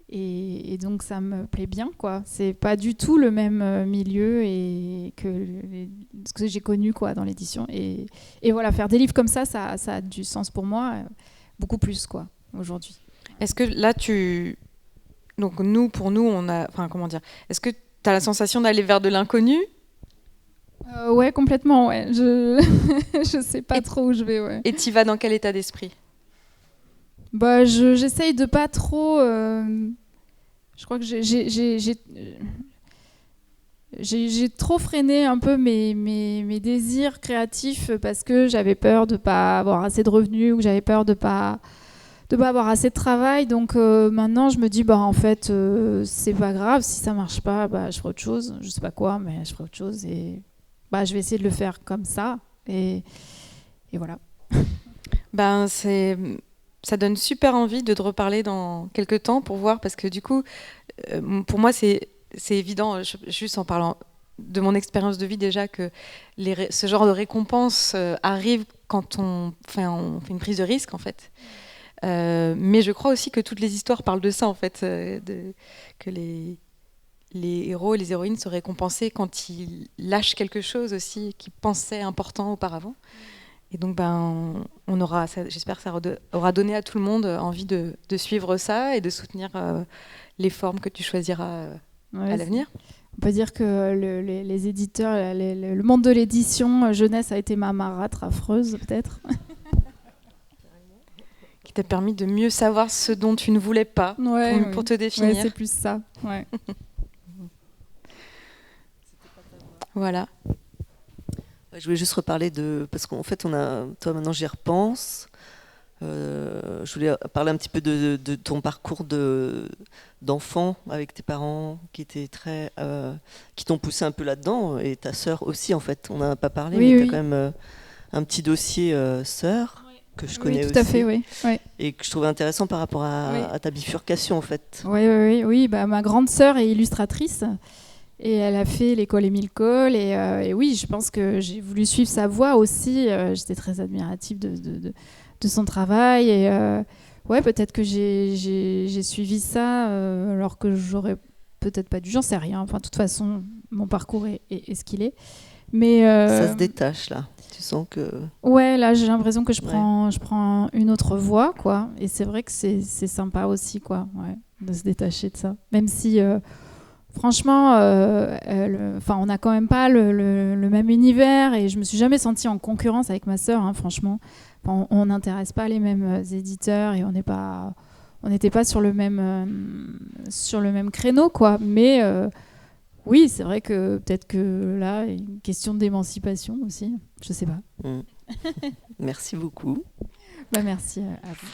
et donc ça me plaît bien, quoi. C'est pas du tout le même milieu ce que j'ai connu, quoi, dans l'édition. Et voilà, faire des livres comme ça a du sens pour moi, beaucoup plus, quoi, aujourd'hui. Est-ce que là, donc pour nous, on a, comment dire, est-ce que tu as la sensation d'aller vers de l'inconnu ? Ouais, complètement, ouais. Je sais pas trop où je vais, ouais. Et tu vas dans quel état d'esprit ? Bah, j'essaye de pas trop. Je crois que j'ai trop freiné un peu mes désirs créatifs parce que j'avais peur de pas avoir assez de revenus ou j'avais peur de pas avoir assez de travail. Donc maintenant, je me dis, bah en fait, c'est pas grave. Si ça marche pas, bah je ferai autre chose. Je sais pas quoi, mais je ferai autre chose et bah je vais essayer de le faire comme ça. Et voilà. Ben ça donne super envie de te reparler dans quelques temps pour voir, parce que du coup, pour moi, c'est évident, juste en parlant de mon expérience de vie déjà, que ce genre de récompense arrive quand on fait une prise de risque, en fait. Mais je crois aussi que toutes les histoires parlent de ça, en fait, que les héros et les héroïnes sont récompensés quand ils lâchent quelque chose aussi qu'ils pensaient important auparavant. Et donc, j'espère que ça aura donné à tout le monde envie de suivre ça et de soutenir les formes que tu choisiras à l'avenir. On peut dire que les éditeurs, le monde de l'édition jeunesse a été ma marâtre affreuse, peut-être. Qui t'a permis de mieux savoir ce dont tu ne voulais pas, pour te définir. Ouais, c'est plus ça. Ouais. Voilà. Je voulais juste reparler parce qu'en fait, toi maintenant j'y repense. Je voulais parler un petit peu de ton parcours d'enfant avec tes parents qui t'ont poussé un peu là-dedans, et ta sœur aussi, en fait. On n'en a pas parlé, mais tu as quand même un petit dossier sœur. que je connais oui, tout à aussi. fait, oui. Ouais. Et que je trouvais intéressant par rapport Oui. à ta bifurcation, en fait. Oui. Bah, ma grande sœur est illustratrice et elle a fait l'école Émile Cole. Et oui, je pense que j'ai voulu suivre sa voie aussi. J'étais très admirative de son travail. Et ouais, peut-être que j'ai suivi ça alors que j'aurais peut-être pas dû, j'en sais rien. Enfin, de toute façon, mon parcours est ce qu'il est. Mais, Ça se détache, là. Tu sens que... Ouais, là, j'ai l'impression que je prends une autre voie, quoi. Et c'est vrai que c'est sympa aussi, quoi, ouais, de se détacher de ça. Même si, franchement, on n'a quand même pas le même univers et je me suis jamais sentie en concurrence avec ma sœur, hein, franchement. Enfin, on n'intéresse pas les mêmes éditeurs et on n'était pas sur le même créneau, quoi. Mais oui, c'est vrai que peut-être que là, il y a une question d'émancipation aussi. Je sais pas. Merci beaucoup. Bah, merci à vous.